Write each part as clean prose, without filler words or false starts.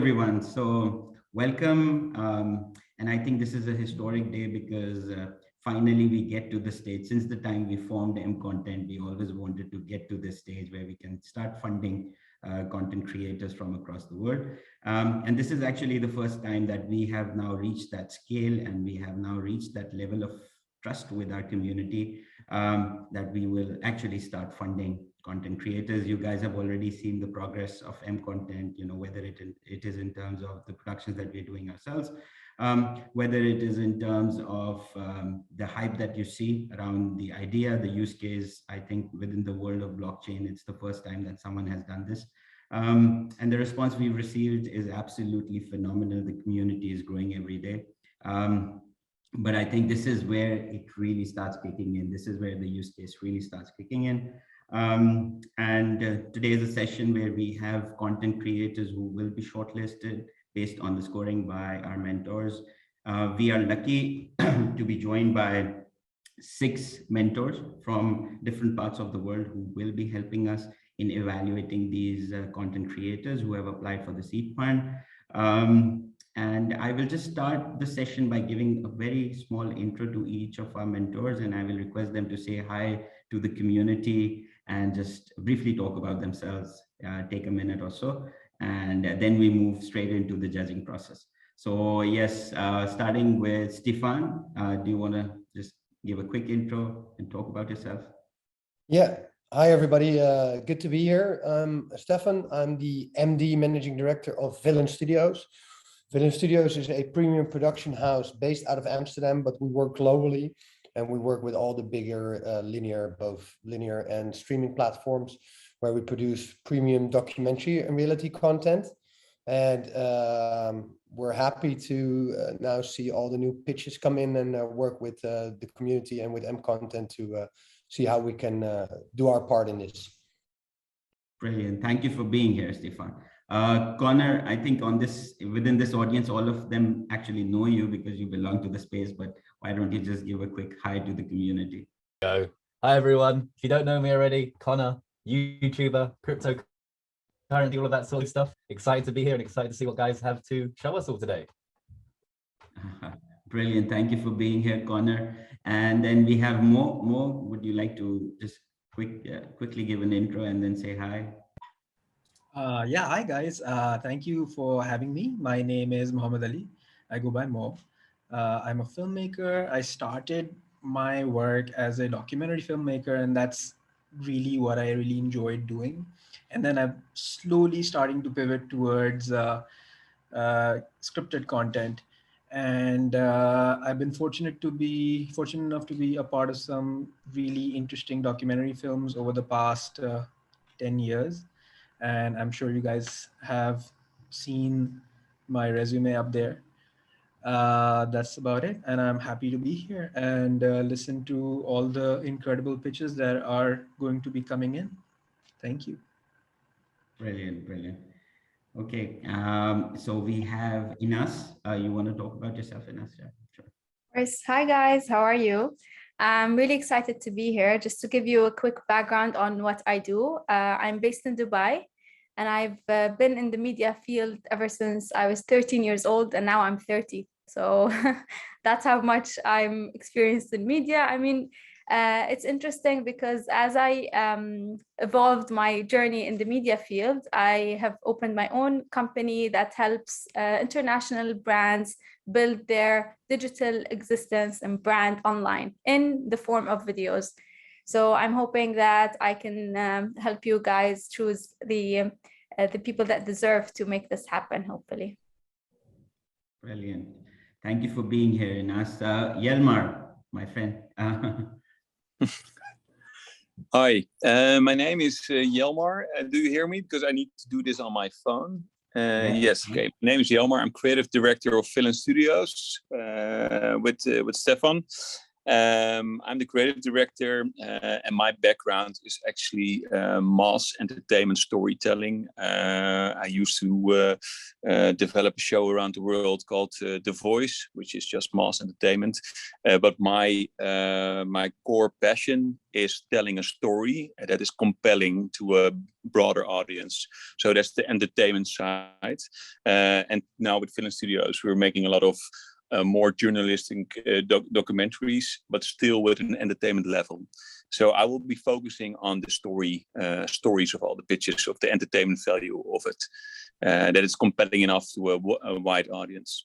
everyone. So welcome. And I think this is a historic day because finally we get to the stage. Since the time we formed MContent, we always wanted to get to this stage where we can start funding content creators from across the world. And this is actually the first time that we have now reached that scale, and we have now reached that level of trust with our community that we will actually start funding content creators. You guys have already seen the progress of MContent, whether it is in terms of the productions that we're doing ourselves, whether it is in terms of the hype that you see around the idea, the use case. I think within the world of blockchain, it's the first time that someone has done this. And the response we've received is absolutely phenomenal. The community is growing every day. But I think this is where it really starts kicking in. This is where the use case really starts kicking in. Today is a session where we have content creators who will be shortlisted based on the scoring by our mentors. We are lucky to be joined by 6 mentors from different parts of the world who will be helping us in evaluating these content creators who have applied for the Seed Fund. And I will just start the session by giving a very small intro to each of our mentors, and I will request them to say hi to the community and just briefly talk about themselves, take a minute or so, and then we move straight into the judging process. So yes, starting with Stephan, do you want to just give a quick intro and talk about yourself? Yeah, hi everybody, good to be here. Stephan, I'm the MD Managing Director of Villian Studios. Villian Studios is a premium production house based out of Amsterdam, but we work globally. And we work with all the bigger both linear and streaming platforms, where we produce premium documentary and reality content. And we're happy to now see all the new pitches come in and work with the community and with MContent to see how we can do our part in this. Brilliant. Thank you for being here, Stephan. Conor, I think within this audience, all of them actually know you because you belong to the space, but why don't you just give a quick hi to the community? Hi everyone. If you don't know me already, Conor, YouTuber, cryptocurrency, all of that sort of stuff. Excited to be here and excited to see what guys have to show us all today. Brilliant. Thank you for being here, Conor. And then we have Mo. Mo, would you like to just quickly give an intro and then say hi? Yeah, hi guys. Thank you for having me. My name is Mohammad Ali. I go by Mo. I'm a filmmaker. I started my work as a documentary filmmaker, and that's really what I really enjoyed doing. And then I'm slowly starting to pivot towards scripted content. And I've been fortunate enough to be a part of some really interesting documentary films over the past 10 years. And I'm sure you guys have seen my resume up there. That's about it. And I'm happy to be here and listen to all the incredible pitches that are going to be coming in. Thank you. Brilliant, brilliant. Okay, so we have Ines. You want to talk about yourself, Ines? Yeah, sure. First, hi guys, how are you? I'm really excited to be here. Just to give you a quick background on what I do. I'm based in Dubai, and I've been in the media field ever since I was 13 years old, and now I'm 30. So that's how much I'm experienced in media. I mean, it's interesting because as I evolved my journey in the media field, I have opened my own company that helps international brands build their digital existence and brand online in the form of videos. So I'm hoping that I can help you guys choose the people that deserve to make this happen, hopefully. Brilliant. Thank you for being here, Ines. Jelmar, my friend. Hi, my name is Jelmar. Do you hear me? Because I need to do this on my phone. Yes, okay. My name is Jelmar. I'm creative director of Villian Studios with Stephan. I'm the creative director, and my background is actually mass entertainment storytelling. I used to develop a show around the world called The Voice, which is just mass entertainment. But my core passion is telling a story that is compelling to a broader audience. So that's the entertainment side. And now with Villian Studios, we're making a lot of more journalistic documentaries, but still with an entertainment level. So I will be focusing on the stories of all the pitches, of the entertainment value of it, that it's compelling enough to a wide audience.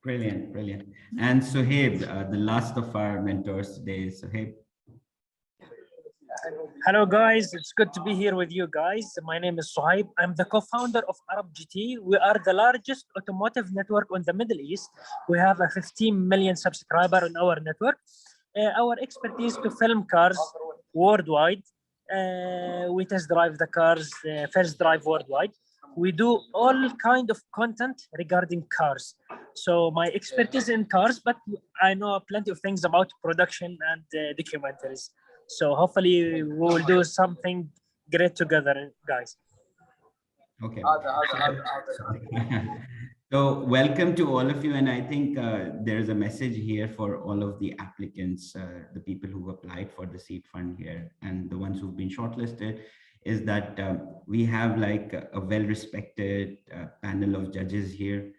Brilliant, brilliant. And Suhaib, the last of our mentors today, Suhaib. Hello guys, it's good to be here with you guys. My name is Suhaib. I'm the co-founder of Arab GT. We are the largest automotive network on the Middle East. We have a 15 million subscriber on our network. Our expertise to film cars worldwide. We test drive the cars, first drive worldwide. We do all kind of content regarding cars. So my expertise in cars, but I know plenty of things about production and documentaries. So hopefully we will do something great together, guys. Okay. So welcome to all of you. And I think there's a message here for all of the applicants, the people who applied for the MSeed Fund here and the ones who've been shortlisted, is that we have like a well-respected panel of judges here.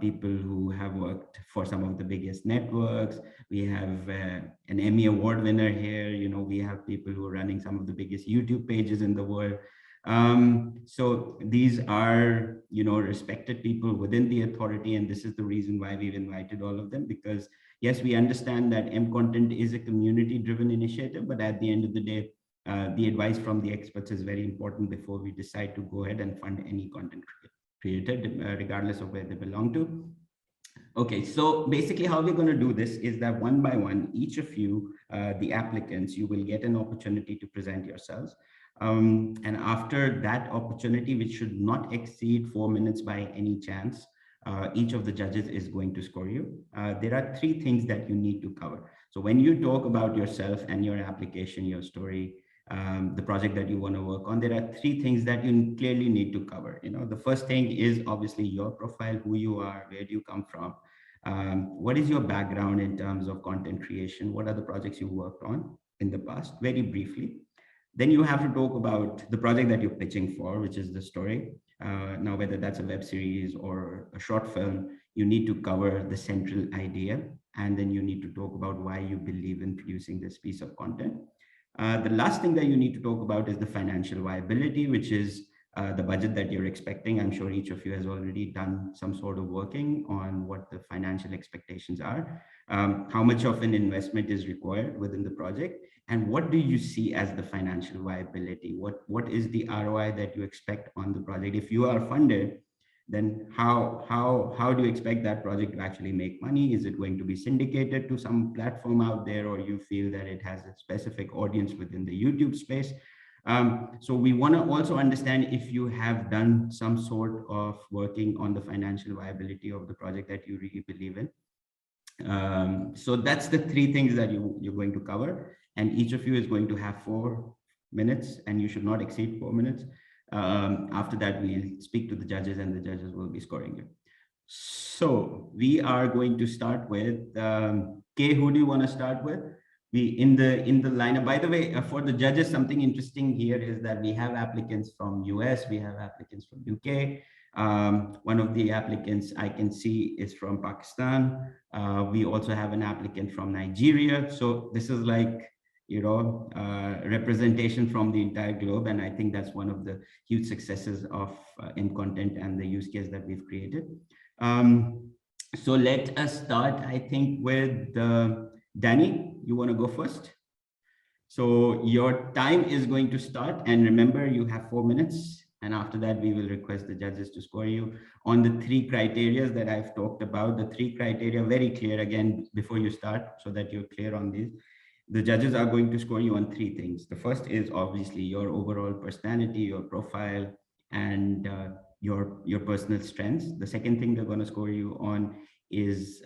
People who have worked for some of the biggest networks. We have an Emmy award winner here. You know, we have people who are running some of the biggest YouTube pages in the world. So these are, you know, respected people within the authority. And this is the reason why we've invited all of them, because yes, we understand that MContent is a community-driven initiative, but at the end of the day, the advice from the experts is very important before we decide to go ahead and fund any content created, regardless of where they belong to. Okay, so basically how we're going to do this is that one by one, each of you, the applicants, you will get an opportunity to present yourselves. And after that opportunity, which should not exceed 4 minutes by any chance, each of the judges is going to score you. There are 3 things that you need to cover. So when you talk about yourself and your application, your story, the project that you want to work on, there are 3 things that you clearly need to cover. You know, the first thing is obviously your profile, who you are, where do you come from, what is your background in terms of content creation, what are the projects you worked on in the past, very briefly. Then you have to talk about the project that you're pitching for, which is the story. Now, whether that's a web series or a short film, you need to cover the central idea, and then you need to talk about why you believe in producing this piece of content. The last thing that you need to talk about is the financial viability, which is the budget that you're expecting. I'm sure each of you has already done some sort of working on what the financial expectations are, how much of an investment is required within the project, and what do you see as the financial viability? What is the ROI that you expect on the project? If you are funded, then how do you expect that project to actually make money? Is it going to be syndicated to some platform out there, or you feel that it has a specific audience within the YouTube space? So we want to also understand if you have done some sort of working on the financial viability of the project that you really believe in. So that's the 3 things that you're going to cover, and each of you is going to have 4 minutes, and you should not exceed 4 minutes. After that, we'll speak to the judges, and the judges will be scoring you. So we are going to start with Kay. Who do you want to start with? We in the lineup. By the way, for the judges, something interesting here is that we have applicants from US, we have applicants from UK. One of the applicants I can see is from Pakistan. We also have an applicant from Nigeria. So this is like, you know, representation from the entire globe. And I think that's one of the huge successes of MContent and the use case that we've created. So let us start, I think, with Danny. You want to go first? So your time is going to start. And remember, you have 4 minutes. And after that, we will request the judges to score you on the 3 criteria that I've talked about. The 3 criteria, very clear again, before you start, so that you're clear on these. The judges are going to score you on 3 things. The first is obviously your overall personality, your profile, and your personal strengths. The second thing they're going to score you on is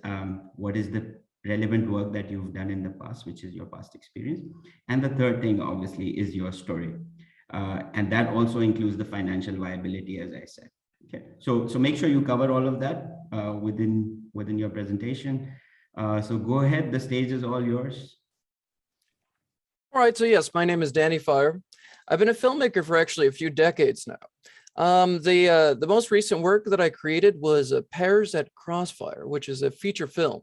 what is the relevant work that you've done in the past, which is your past experience. And the third thing, obviously, is your story. And that also includes the financial viability, as I said. Okay, so make sure you cover all of that within your presentation. So go ahead, the stage is all yours. All right, so yes, my name is Danny Fire. I've been a filmmaker for actually a few decades now. The most recent work that I created was Pairs at Crossfire, which is a feature film.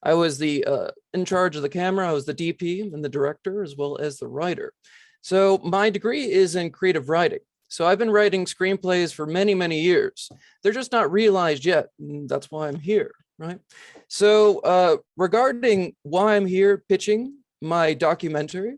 I was in charge of the camera. I was the DP and the director, as well as the writer. So my degree is in creative writing. So I've been writing screenplays for many, many years. They're just not realized yet. And that's why I'm here, right? So regarding why I'm here pitching my documentary,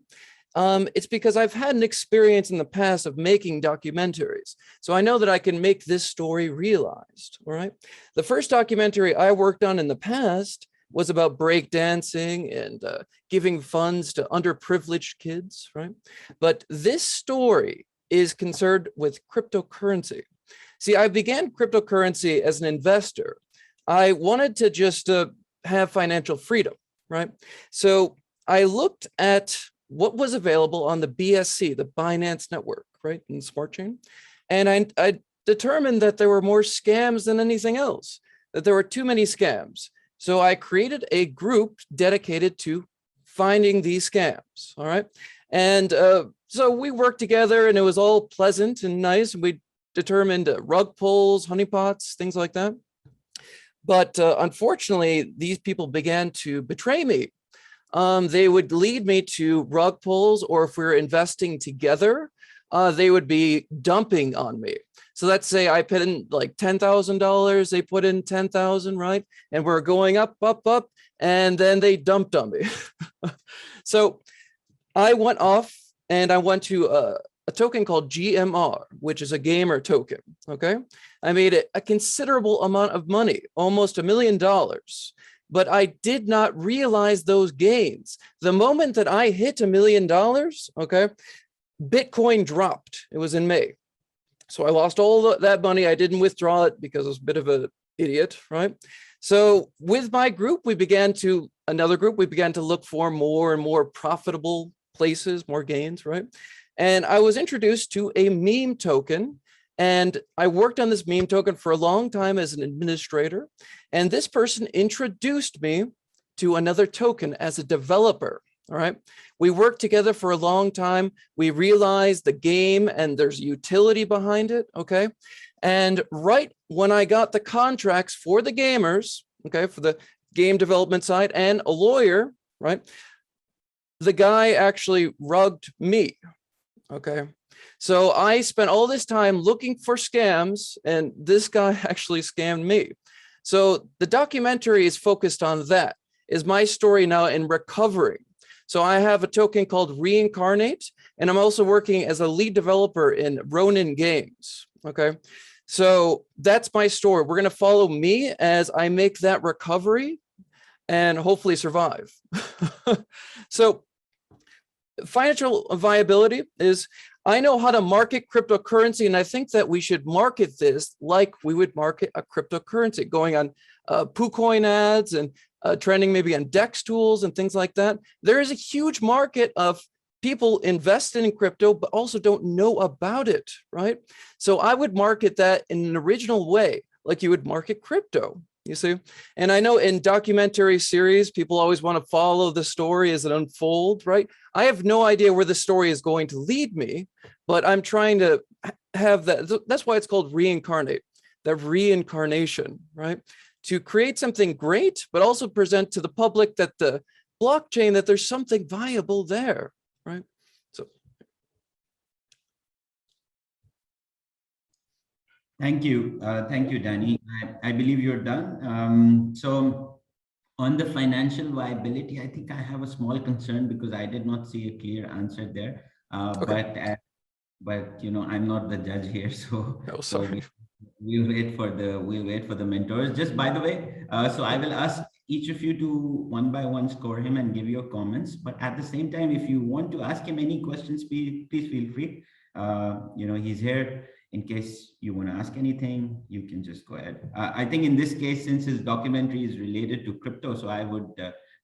it's because I've had an experience in the past of making documentaries. So I know that I can make this story realized, all right? The first documentary I worked on in the past was about breakdancing and giving funds to underprivileged kids, right? But this story is concerned with cryptocurrency. See, I began cryptocurrency as an investor. I wanted to just have financial freedom, right? So I looked at what was available on the BSC, the Binance network, right, in Smart Chain. And I determined that there were more scams than anything else, that there were too many scams. So I created a group dedicated to finding these scams, all right? And so we worked together and it was all pleasant and nice. We determined rug pulls, honeypots, things like that. But unfortunately, these people began to betray me. They would lead me to rug pulls, or if we were investing together, they would be dumping on me. So let's say I put in like $10,000, they put in 10,000, right? And we're going up, up, up, and then they dumped on me. So I went off and I went to a token called GMR, which is a gamer token, okay? I made a considerable amount of money, almost $1 million, but I did not realize those gains. The moment that I hit $1 million, okay, Bitcoin dropped. It was in May. So I lost all that money. I didn't withdraw it because I was a bit of an idiot, right? So with my group, another group, we began to look for more and more profitable places, more gains, right? And I was introduced to a meme token, and I worked on this meme token for a long time as an administrator. And this person introduced me to another token as a developer. All right. We worked together for a long time. We realized the game and there's utility behind it. Okay. And right when I got the contracts for the gamers, okay, for the game development side and a lawyer, right, the guy actually rugged me. Okay. So I spent all this time looking for scams, and this guy actually scammed me. So the documentary is focused on that. Is my story now in recovering? So I have a token called Reincarnate, and I'm also working as a lead developer in Ronin Games, okay? So that's my story. We're gonna follow me as I make that recovery and hopefully survive. So financial viability is, I know how to market cryptocurrency, and I think that we should market this like we would market a cryptocurrency, going on PooCoin ads and trending maybe on DEX tools and things like that. There is a huge market of people invested in crypto, but also don't know about it, right? So I would market that in an original way, like you would market crypto, you see? And I know in documentary series, people always want to follow the story as it unfolds, right? I have no idea where the story is going to lead me, but I'm trying to have that. That's why it's called Reincarnate, the reincarnation, right? To create something great, but also present to the public that the blockchain, that there's something viable there, right? So. Thank you, Danny. I believe you're done. So on the financial viability, I think I have a small concern because I did not see a clear answer there. Okay. But you know, I'm not the judge here, so oh, sorry. So we'll wait for the mentors. Just by the way, so I will ask each of you to one by one score him and give your comments. But at the same time, if you want to ask him any questions, please feel free. You know, he's here in case you want to ask anything. You can just go ahead. I think in this case, since his documentary is related to crypto, so I would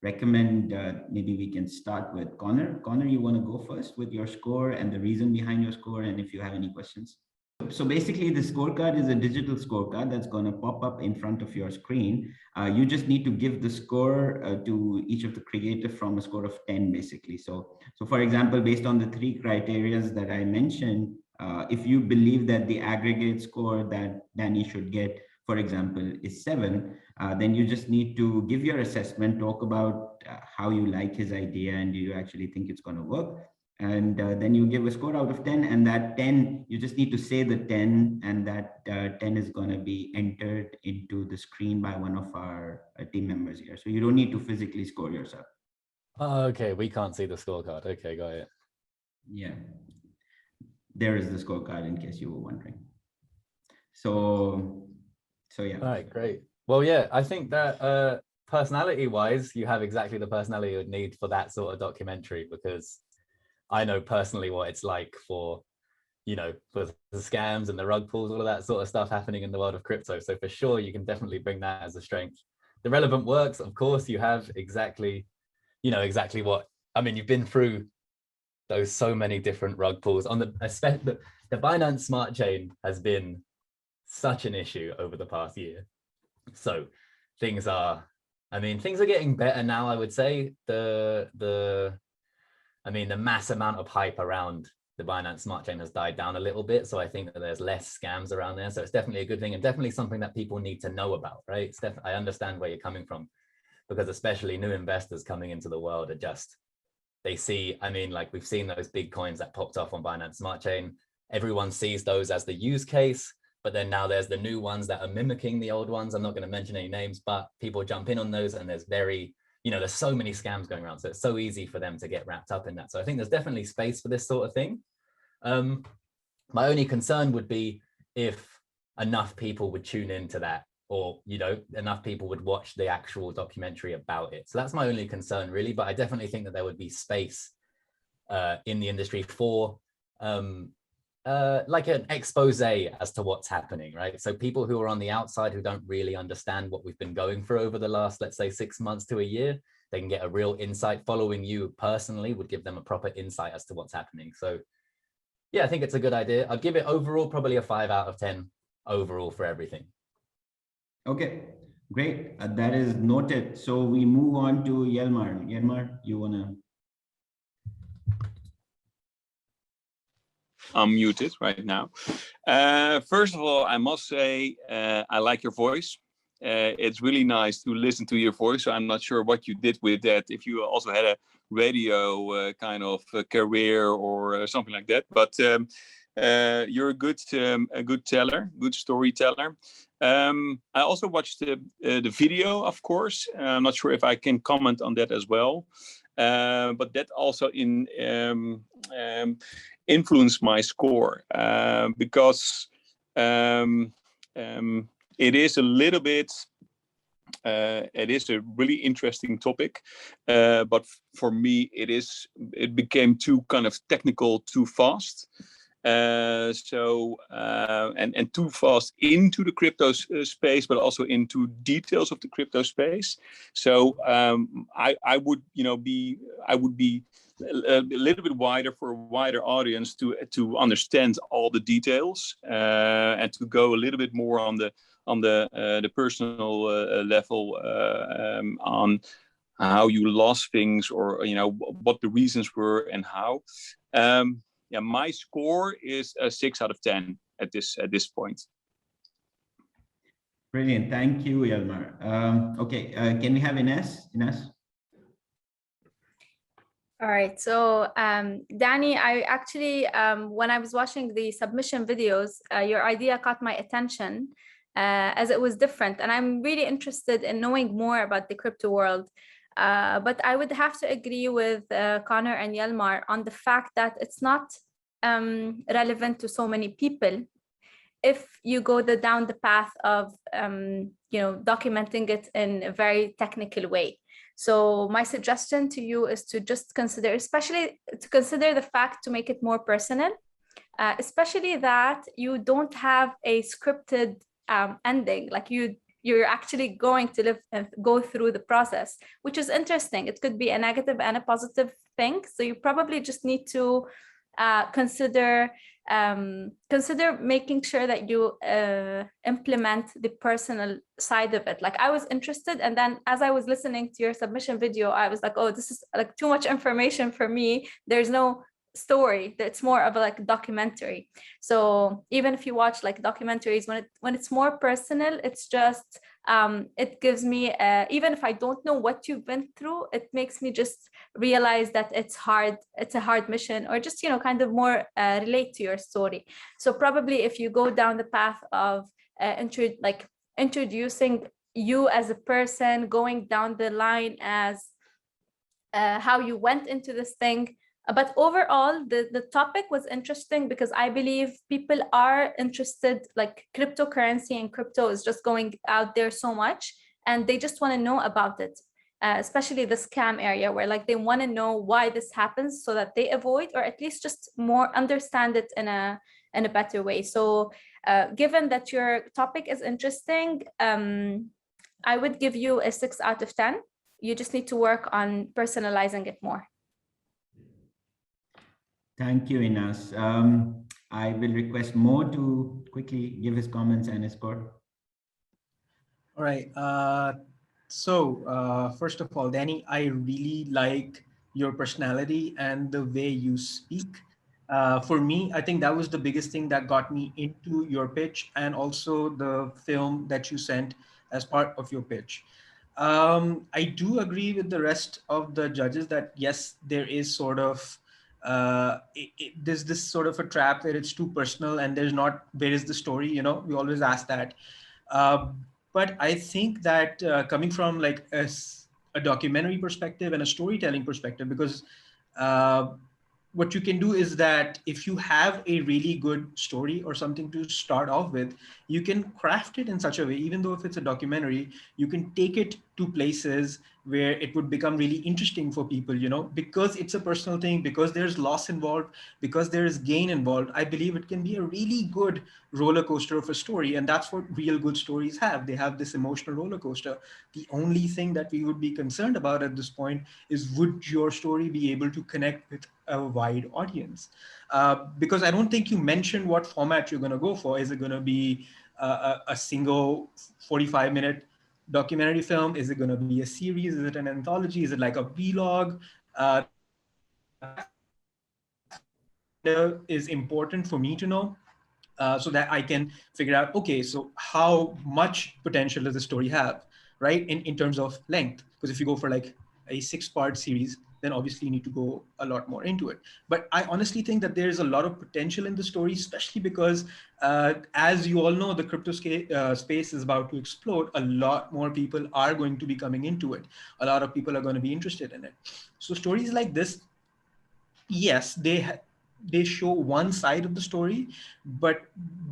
recommend maybe we can start with Conor. Conor, you want to go first with your score and the reason behind your score, and if you have any questions. So basically, the scorecard is a digital scorecard that's going to pop up in front of your screen. You just need to give the score to each of the creative from a score of 10, basically. So for example, based on the 3 criteria that I mentioned, if you believe that the aggregate score that Danny should get, for example, is 7, then you just need to give your assessment, talk about how you like his idea and do you actually think it's going to work. And then you give a score out of 10, and that 10, you just need to say the 10, and that 10 is going to be entered into the screen by one of our team members here. So you don't need to physically score yourself. Oh, okay, we can't see the scorecard. Okay, got it. Yeah, there is the scorecard in case you were wondering. So yeah. All right, great. Well, yeah, I think that personality-wise, you have exactly the personality you would need for that sort of documentary, because I know personally what it's like for, you know, for the scams and the rug pulls, all of that sort of stuff happening in the world of crypto. So for sure, you can definitely bring that as a strength. The relevant works, of course, you have exactly, you know, exactly what, I mean, you've been through those so many different rug pulls on the Binance Smart Chain has been such an issue over the past year. So things are getting better now, I would say. The mass amount of hype around the Binance Smart Chain has died down a little bit. So I think that there's less scams around there. So it's definitely a good thing, and definitely something that people need to know about, right? I understand where you're coming from, because especially new investors coming into the world are just, they see, I mean, like we've seen those big coins that popped off on Binance Smart Chain. Everyone sees those as the use case, but then now there's the new ones that are mimicking the old ones. I'm not going to mention any names, but people jump in on those, and there's there's so many scams going around. So it's so easy for them to get wrapped up in that. So I think there's definitely space for this sort of thing. My only concern would be if enough people would tune into that, or, you know, enough people would watch the actual documentary about it. So that's my only concern, really. But I definitely think that there would be space in the industry for like an expose as to what's happening, right? So people who are on the outside, who don't really understand what we've been going through over the last, let's say, 6 months to a year, they can get a real insight. Following you personally would give them a proper insight as to what's happening. So yeah, I think it's a good idea. I'd give it overall probably a 5 out of 10 overall for everything. Okay, great. That is noted. So we move on to Jelmar. Jelmar, you want to? I'm muted right now. First of all, I must say, I like your voice. It's really nice to listen to your voice. So I'm not sure what you did with that, if you also had a radio kind of career or something like that. But you're a good teller, good storyteller. I also watched the video, of course. I'm not sure if I can comment on that as well. But that also influenced my score, because it is a little bit, it is a really interesting topic, but for me it became too kind of technical too fast. And too fast into the crypto space, but also into details of the crypto space. So I would be a little bit wider for a wider audience to understand all the details, and to go a little bit more on the personal level, on how you lost things, or what the reasons were and how. Yeah, my score is a 6 out of 10 at this point. Brilliant, thank you, Jelmar. Okay, can we have Ines? All right, so Danny, I actually, when I was watching the submission videos, your idea caught my attention as it was different. And I'm really interested in knowing more about the crypto world. But I would have to agree with Conor and Jelmar on the fact that it's not relevant to so many people if you go down the path of documenting it in a very technical way. So my suggestion to you is to just consider, especially to consider the fact to make it more personal, especially that you don't have a scripted ending. Like you you're actually going to live and go through the process, which is interesting. It could be a negative and a positive thing. So you probably just need to consider making sure that you implement the personal side of it. Like I was interested, and then as I was listening to your submission video, I was like, oh, this is like too much information for me. There's no story. It's more of a like documentary. So even if you watch like documentaries, when it's more personal, it's just it gives me even if I don't know what you've been through, it makes me just realize that it's a hard mission, or just, you know, kind of more relate to your story. So probably if you go down the path of introducing you as a person, going down the line as how you went into this thing. But overall, the topic was interesting because I believe people are interested, like cryptocurrency and crypto is just going out there so much, and they just want to know about it, especially the scam area, where like they want to know why this happens so that they avoid, or at least just more understand it in a better way. So given that your topic is interesting, I would give you a 6 out of 10. You just need to work on personalizing it more. Thank you, Ines. I will request Mo to quickly give his comments and his score. All right. First of all, Danny, I really like your personality and the way you speak. For me, I think that was the biggest thing that got me into your pitch, and also the film that you sent as part of your pitch. I do agree with the rest of the judges that yes, there is sort of there's this sort of a trap where it's too personal and where is the story, you know, we always ask that. But I think that coming from like a documentary perspective and a storytelling perspective, because what you can do is that if you have a really good story or something to start off with, you can craft it in such a way, even though if it's a documentary, you can take it to places where it would become really interesting for people, you know, because it's a personal thing, because there's loss involved, because there is gain involved. I believe it can be a really good roller coaster of a story. And that's what real good stories have. They have this emotional roller coaster. The only thing that we would be concerned about at this point is, would your story be able to connect with a wide audience? Because I don't think you mentioned what format you're going to go for. Is it going to be a single 45-minute documentary film? Is it going to be a series? Is it an anthology? Is it like a vlog? Is important for me to know, so that I can figure out, okay, so how much potential does the story have, right? In terms of length, because if you go for like a 6-part series, then obviously you need to go a lot more into it. But I honestly think that there is a lot of potential in the story, especially because as you all know, the crypto space is about to explode. A lot more people are going to be coming into it. A lot of people are going to be interested in it. So stories like this, yes, they show one side of the story, but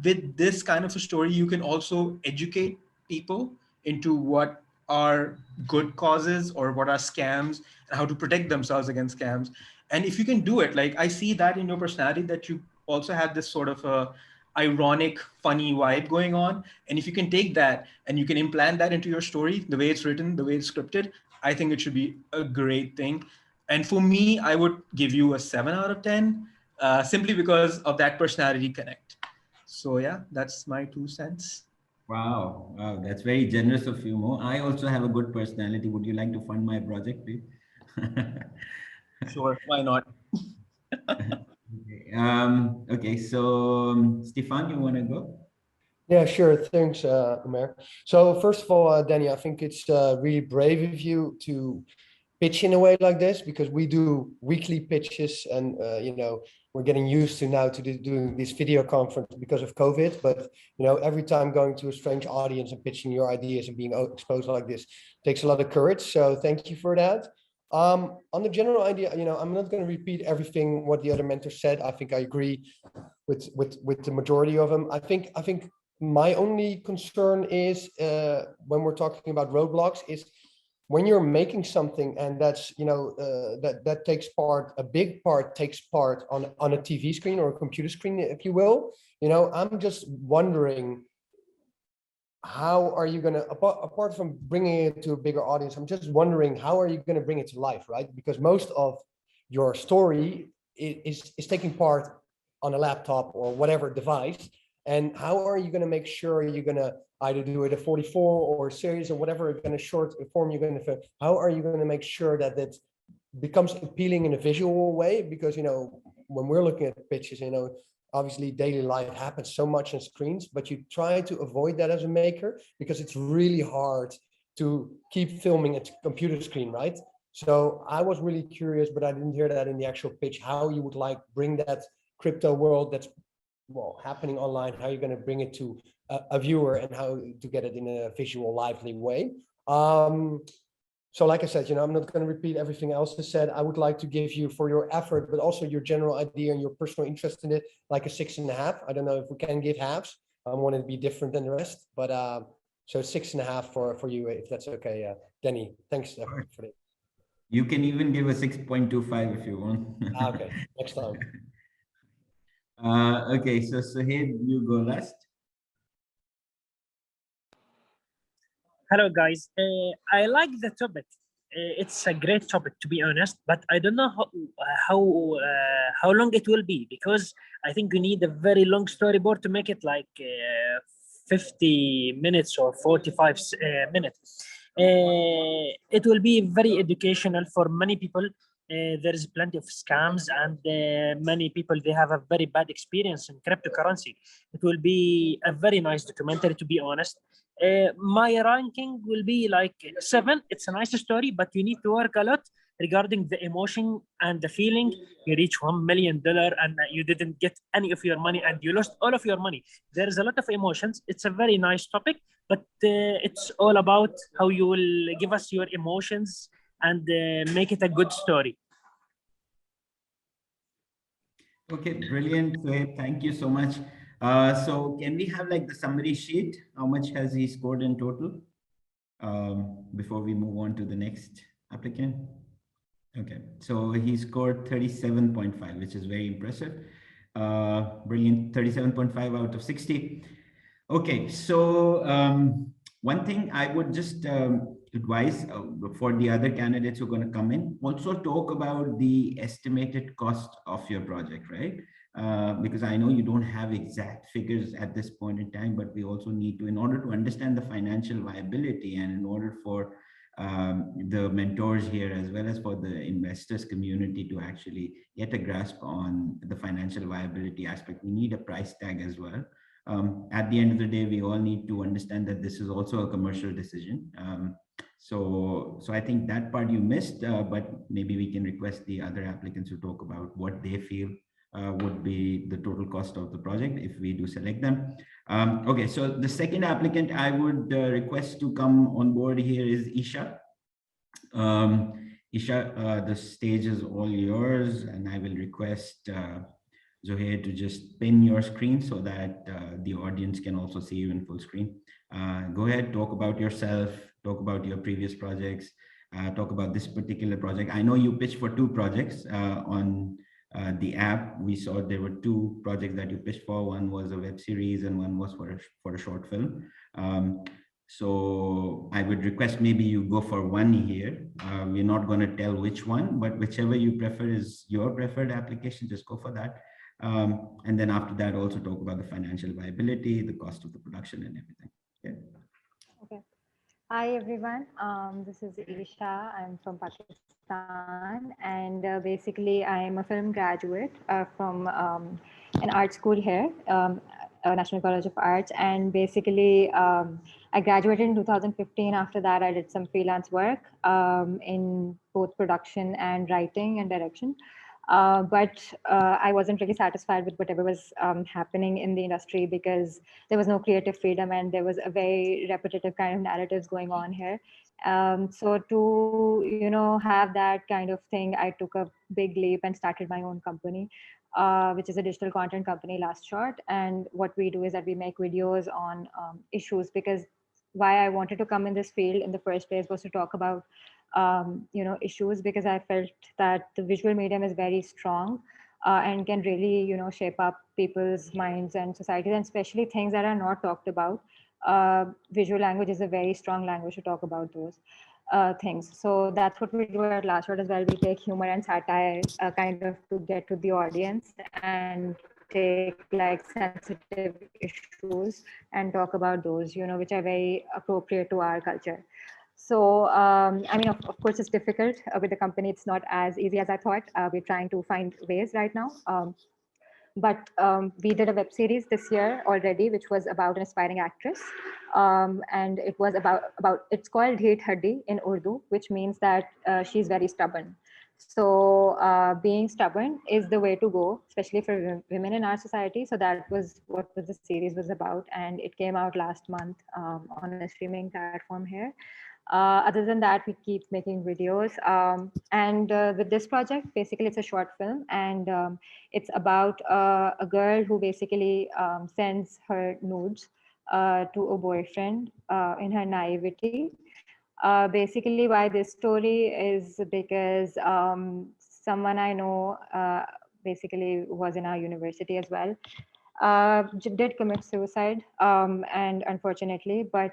with this kind of a story, you can also educate people into what are good causes or what are scams and how to protect themselves against scams. And if you can do it, like I see that in your personality, that you also have this sort of a ironic, funny vibe going on. And if you can take that and you can implant that into your story, the way it's written, the way it's scripted, I think it should be a great thing. And for me, I would give you a 7 out of 10, simply because of that personality connect. So yeah, that's my 2 cents. Wow, wow, that's very generous of you, Mo. I also have a good personality. Would you like to fund my project, please? Sure, why not? Okay, so Stephan, you want to go? Yeah, sure. Thanks, Umair. So first of all, Danny, I think it's really brave of you to pitch in a way like this, because we do weekly pitches, and you know, we're getting used to now to doing this video conference because of COVID. But you know, every time going to a strange audience and pitching your ideas and being exposed like this takes a lot of courage. So thank you for that. On the general idea, you know, I'm not going to repeat everything what the other mentors said. I think I agree with the majority of them. I think my only concern is when we're talking about roadblocks is when you're making something, and that's, you know, that takes part, a big part takes part on a TV screen or a computer screen, if you will. You know, I'm just wondering how are you going to, apart from bringing it to a bigger audience, I'm just wondering, how are you going to bring it to life, right? Because most of your story is taking part on a laptop or whatever device. And how are you going to make sure you're going to either do it a 44 or a series or whatever kind of short form you're going to film? How are you going to make sure that it becomes appealing in a visual way? Because, you know, when we're looking at pitches, you know, obviously daily life happens so much on screens, but you try to avoid that as a maker because it's really hard to keep filming at computer screen, right? So I was really curious, but I didn't hear that in the actual pitch, how you would like bring that crypto world that's, well, happening online, how you're going to bring it to a viewer and how to get it in a visual, lively way. So like I said, you know, I'm not going to repeat everything else I said. I would like to give you, for your effort, but also your general idea and your personal interest in it, like a 6.5. I don't know if we can give halves. I want it to be different than the rest, but so 6.5 for you, if that's okay. Danny, thanks for that. You can even give a 6.25 if you want. Okay, next time. Okay, so Suhaib, you go last. Hello, guys. I like the topic. It's a great topic, to be honest, but I don't know how long it will be, because I think you need a very long storyboard to make it like 50 minutes or 45 minutes. It will be very educational for many people. There is plenty of scams, and many people, they have a very bad experience in cryptocurrency. It will be a very nice documentary, to be honest. My ranking will be like 7. It's a nice story, but you need to work a lot regarding the emotion and the feeling. You reach $1 million and you didn't get any of your money, and you lost all of your money. There is a lot of emotions. It's a very nice topic, but it's all about how you will give us your emotions and make it a good story. Okay, brilliant, Suhaib. Thank you so much. So can we have like the summary sheet? How much has he scored in total? Before we move on to the next applicant. Okay, so he scored 37.5, which is very impressive. Brilliant, 37.5 out of 60. Okay, so one thing I would just advise for the other candidates who are going to come in, also talk about the estimated cost of your project, right? Because I know you don't have exact figures at this point in time, but we also need to, in order to understand the financial viability and in order for the mentors here, as well as for the investors community to actually get a grasp on the financial viability aspect, we need a price tag as well. At the end of the day, we all need to understand that this is also a commercial decision. So I think that part you missed, but maybe we can request the other applicants to talk about what they feel would be the total cost of the project if we do select them. Okay, so the second applicant I would request to come on board here is Isha. Isha, the stage is all yours, and I will request Zohair to just pin your screen so that the audience can also see you in full screen. Go ahead, talk about yourself, talk about your previous projects, talk about this particular project. I know you pitched for 2 projects on the app. We saw there were 2 projects that you pitched for. One was a web series and one was for a short film. So I would request maybe you go for one here. We're not going to tell which one, but whichever you prefer is your preferred application, just go for that. And then after that, also talk about the financial viability, the cost of the production and everything. Okay. Okay. Hi, everyone. This is Isha. I'm from Pakistan. And basically, I'm a film graduate from an art school here, National College of Arts. And basically, I graduated in 2015. After that, I did some freelance work in both production and writing and direction. But I wasn't really satisfied with whatever was happening in the industry, because there was no creative freedom and there was a very repetitive kind of narratives going on here. So to, you know, have that kind of thing, I took a big leap and started my own company, which is a digital content company, Last Shot. And what we do is that we make videos on issues, because why I wanted to come in this field in the first place was to talk about you know, issues, because I felt that the visual medium is very strong and can really, you know, shape up people's minds and societies, and especially things that are not talked about. visual language is a very strong language to talk about those things. So that's what we do at Last Word as well. We take humor and satire kind of to get to the audience and take like sensitive issues and talk about those, you know, which are very appropriate to our culture. So, I mean, of course, it's difficult with the company. It's not as easy as I thought. We're trying to find ways right now. But we did a web series this year already, which was about an aspiring actress. And it was about it's called Dheet Haddi in Urdu, which means that she's very stubborn. So being stubborn is the way to go, especially for women in our society. So that was what the series was about. And it came out last month on a streaming platform here. Other than that, we keep making videos. And with this project, basically it's a short film, and it's about a girl who basically sends her nudes to a boyfriend in her naivety. Basically, why this story is because someone I know basically was in our university as well, did commit suicide, and unfortunately, but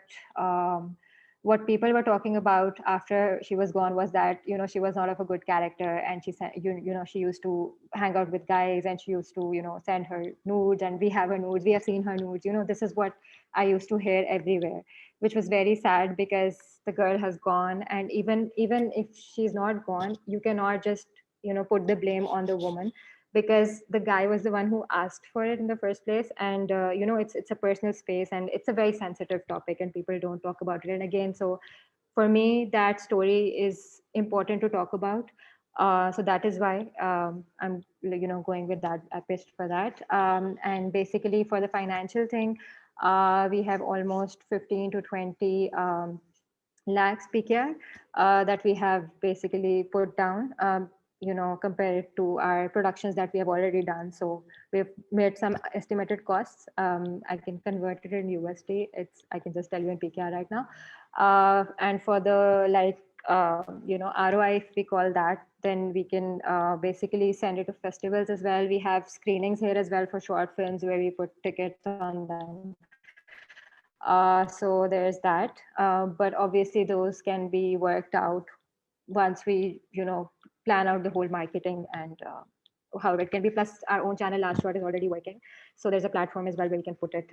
what people were talking about after she was gone was that, you know, she was not of a good character, and she said, you know, she used to hang out with guys, and she used to, you know, send her nudes, and we have her nudes, we have seen her nudes, you know, this is what I used to hear everywhere, which was very sad because the girl has gone. And even if she's not gone, you cannot just, you know, put the blame on the woman, because the guy was the one who asked for it in the first place. And you know, it's a personal space, and it's a very sensitive topic, and people don't talk about it. And again, so for me, that story is important to talk about. So that is why I'm, you know, going with that. I pitched for that. And basically for the financial thing, we have almost 15 to 20 lakhs PKR that we have basically put down, you know, compared to our productions that we have already done. So we've made some estimated costs. I can convert it in USD. I can just tell you in PKR right now. And for the you know, ROI, if we call that, then we can basically send it to festivals as well. We have screenings here as well for short films where we put tickets on them. So there's that. But obviously those can be worked out once we, you know, plan out the whole marketing and how it can be. Plus our own channel Last Word is already working. So there's a platform as well where we can put it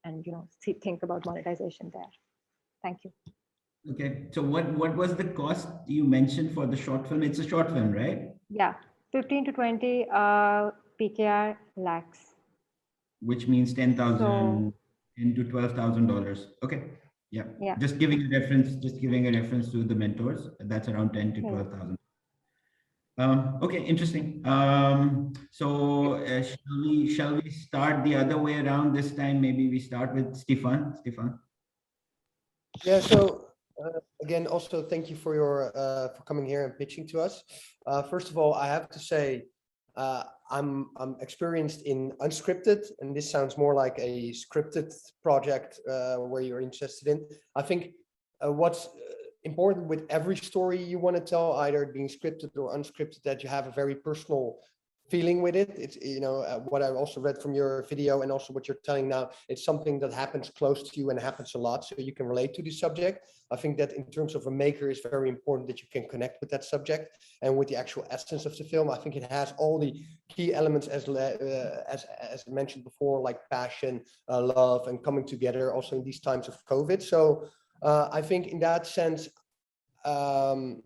and, you know, think about monetization there. Thank you. Okay, so what was the cost you mentioned for the short film? It's a short film, right? Yeah, 15 to 20 PKR lakhs. Which means 10,000 So, into $12,000. Okay, yeah. Just giving a reference to the mentors. That's around 10 to 12,000. Okay, interesting. So shall we start the other way around this time? Maybe we start with Stephan. Yeah. So again, also thank you for your for coming here and pitching to us. First of all, I have to say I'm experienced in unscripted, and this sounds more like a scripted project where you're interested in. I think what's important with every story you want to tell, either being scripted or unscripted, that you have a very personal feeling with it. It's, you know, what I also read from your video and also what you're telling now, it's something that happens close to you and happens a lot, so you can relate to the subject. I think that in terms of a maker, it's very important that you can connect with that subject and with the actual essence of the film. I think it has all the key elements as mentioned before, like passion, love, and coming together also in these times of COVID. So I think in that sense, I'm,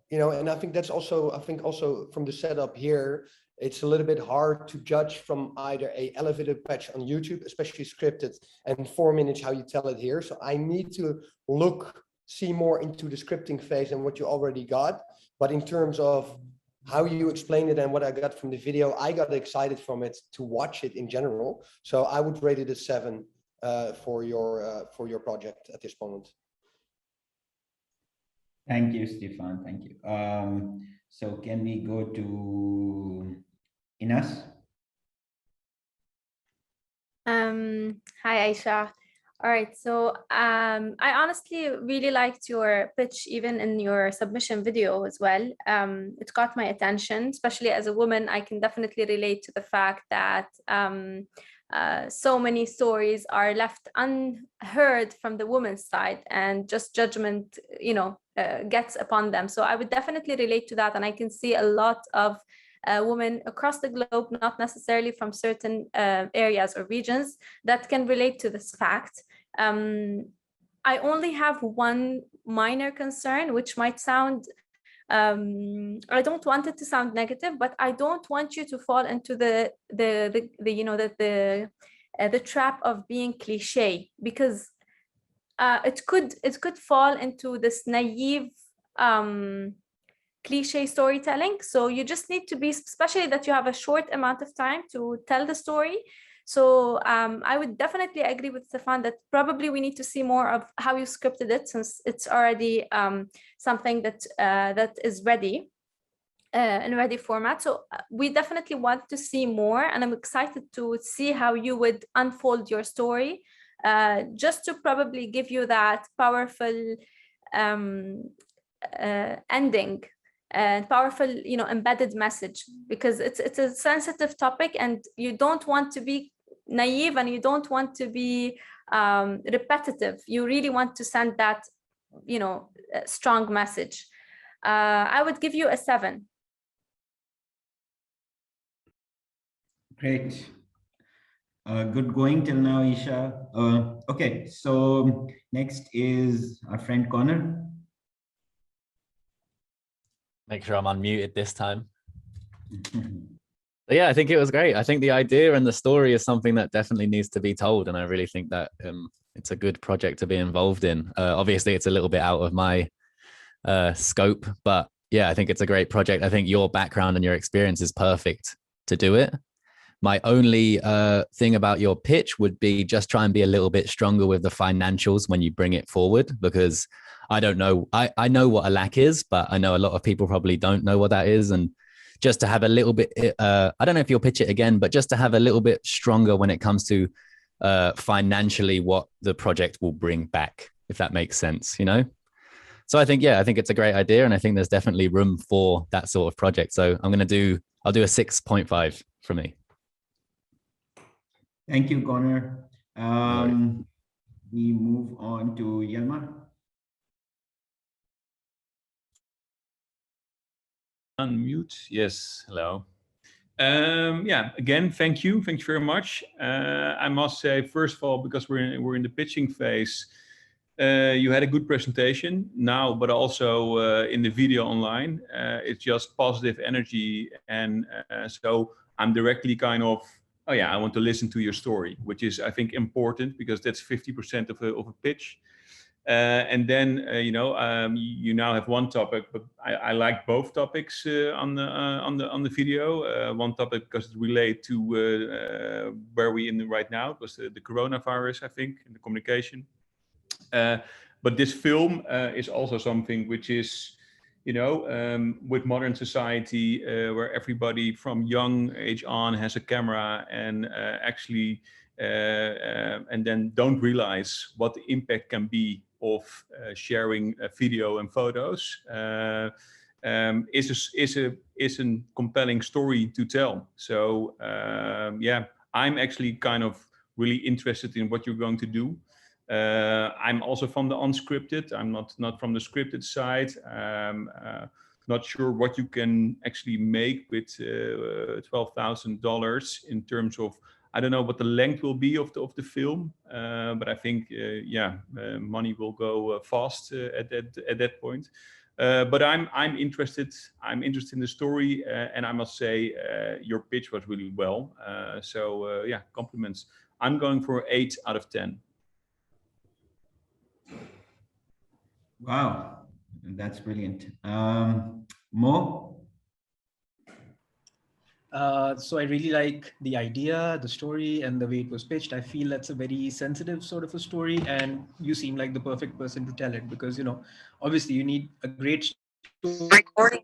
you know, and I think that's also, I think also from the setup here, it's a little bit hard to judge from either a elevated pitch on YouTube, especially scripted, and 4 minutes how you tell it here. So I need to see more into the scripting phase and what you already got. But in terms of how you explain it and what I got from the video, I got excited from it to watch it in general. So I would rate it a 7 for your project at this moment. Thank you, Stephan. Thank you. So can we go to Ines? Hi, Isha. All right, so I honestly really liked your pitch, even in your submission video as well. It caught my attention, especially as a woman. I can definitely relate to the fact that so many stories are left unheard from the woman's side, and just judgment, gets upon them. So I would definitely relate to that, and I can see a lot of women across the globe, not necessarily from certain areas or regions, that can relate to this fact. I only have one minor concern, which might sound, I don't want it to sound negative, but I don't want you to fall into the trap of being cliche, because it could fall into this naive cliche storytelling. So you just need to be, especially that you have a short amount of time to tell the story. So I would definitely agree with Stephan that probably we need to see more of how you scripted it, since it's already something that is ready in ready format. So we definitely want to see more, and I'm excited to see how you would unfold your story, just to probably give you that powerful ending and powerful, embedded message, because it's a sensitive topic, and you don't want to be naive, and you don't want to be repetitive. You really want to send that, strong message. I would give you a 7. Great. Good going till now, Isha. Okay, so next is our friend Conor. Make sure I'm unmuted this time. But yeah, I think it was great. I think the idea and the story is something that definitely needs to be told, and I really think that it's a good project to be involved in. Obviously, it's a little bit out of my scope, but yeah, I think it's a great project. I think your background and your experience is perfect to do it. My only thing about your pitch would be just try and be a little bit stronger with the financials when you bring it forward, because I don't know. I know what a lack is, but I know a lot of people probably don't know what that is. And just to have a little bit, I don't know if you'll pitch it again, but just to have a little bit stronger when it comes to financially what the project will bring back, if that makes sense, So I think it's a great idea. And I think there's definitely room for that sort of project. So I'll do a 6.5 for me. Thank you, Conor. We move on to Jelmar. Unmute. Yes. Hello. Again, thank you very much. I must say, first of all, because we're in the pitching phase, you had a good presentation now, but also in the video online. It's just positive energy, and so I'm directly kind of, I want to listen to your story, which is, I think, important, because that's 50% of a pitch. And then you now have one topic, but I like both topics on the video. One topic because it relates to where we in right now. It was the coronavirus, I think, in the communication. But this film is also something which is, with modern society, where everybody from young age on has a camera, and actually, and then don't realize what the impact can be of sharing video and photos, is a compelling story to tell. So I'm actually kind of really interested in what you're going to do. I'm also from the unscripted. I'm not from the scripted side. Not sure what you can actually make with $12,000 in terms of, I don't know what the length will be of the film, but I think money will go fast at that point. But I'm interested. I'm interested in the story, and I must say your pitch was really well. So compliments. I'm going for 8 out of 10. Wow, that's brilliant. Mo? So I really like the idea, the story, and the way it was pitched. I feel that's a very sensitive sort of a story, and you seem like the perfect person to tell it, because, obviously you need a great story,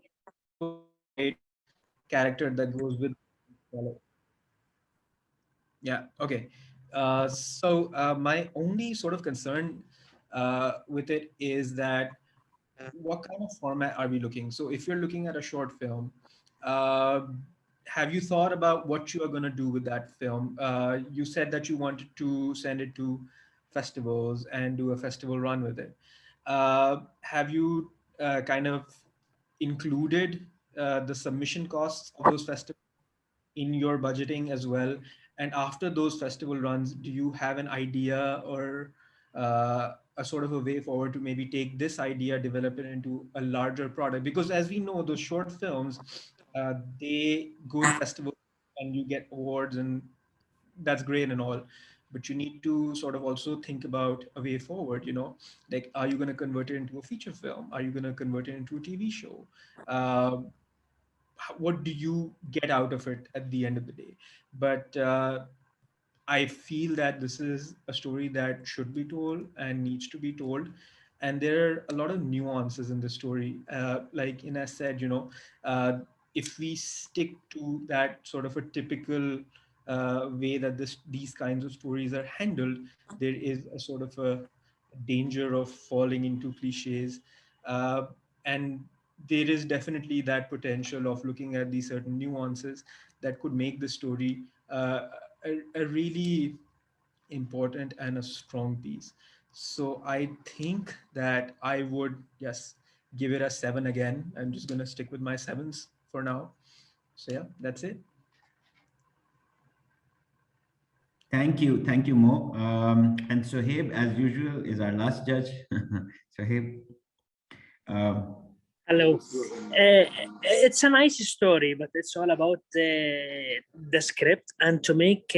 character that goes with it. Yeah, okay. So my only sort of concern with it is that what kind of format are we looking? So if you're looking at a short film, have you thought about what you are going to do with that film? You said that you wanted to send it to festivals and do a festival run with it. Have you kind of included the submission costs of those festivals in your budgeting as well? And after those festival runs, do you have an idea or a sort of a way forward to maybe take this idea, develop it into a larger product? Because as we know, those short films, they go to festivals and you get awards, and that's great and all. But you need to sort of also think about a way forward, like, are you going to convert it into a feature film? Are you going to convert it into a TV show? What do you get out of it at the end of the day? But I feel that this is a story that should be told and needs to be told. And there are a lot of nuances in the story. Like Ines said, if we stick to that sort of a typical way that these kinds of stories are handled, there is a sort of a danger of falling into cliches. And there is definitely that potential of looking at these certain nuances that could make the story a really important and a strong piece. So I think that I would, yes, give it a 7 again. I'm just going to stick with my 7s for now. So yeah, that's it. Thank you, Mo. And Suhaib, as usual, is our last judge. Suhaib. Hello. It's a nice story, but it's all about the script and to make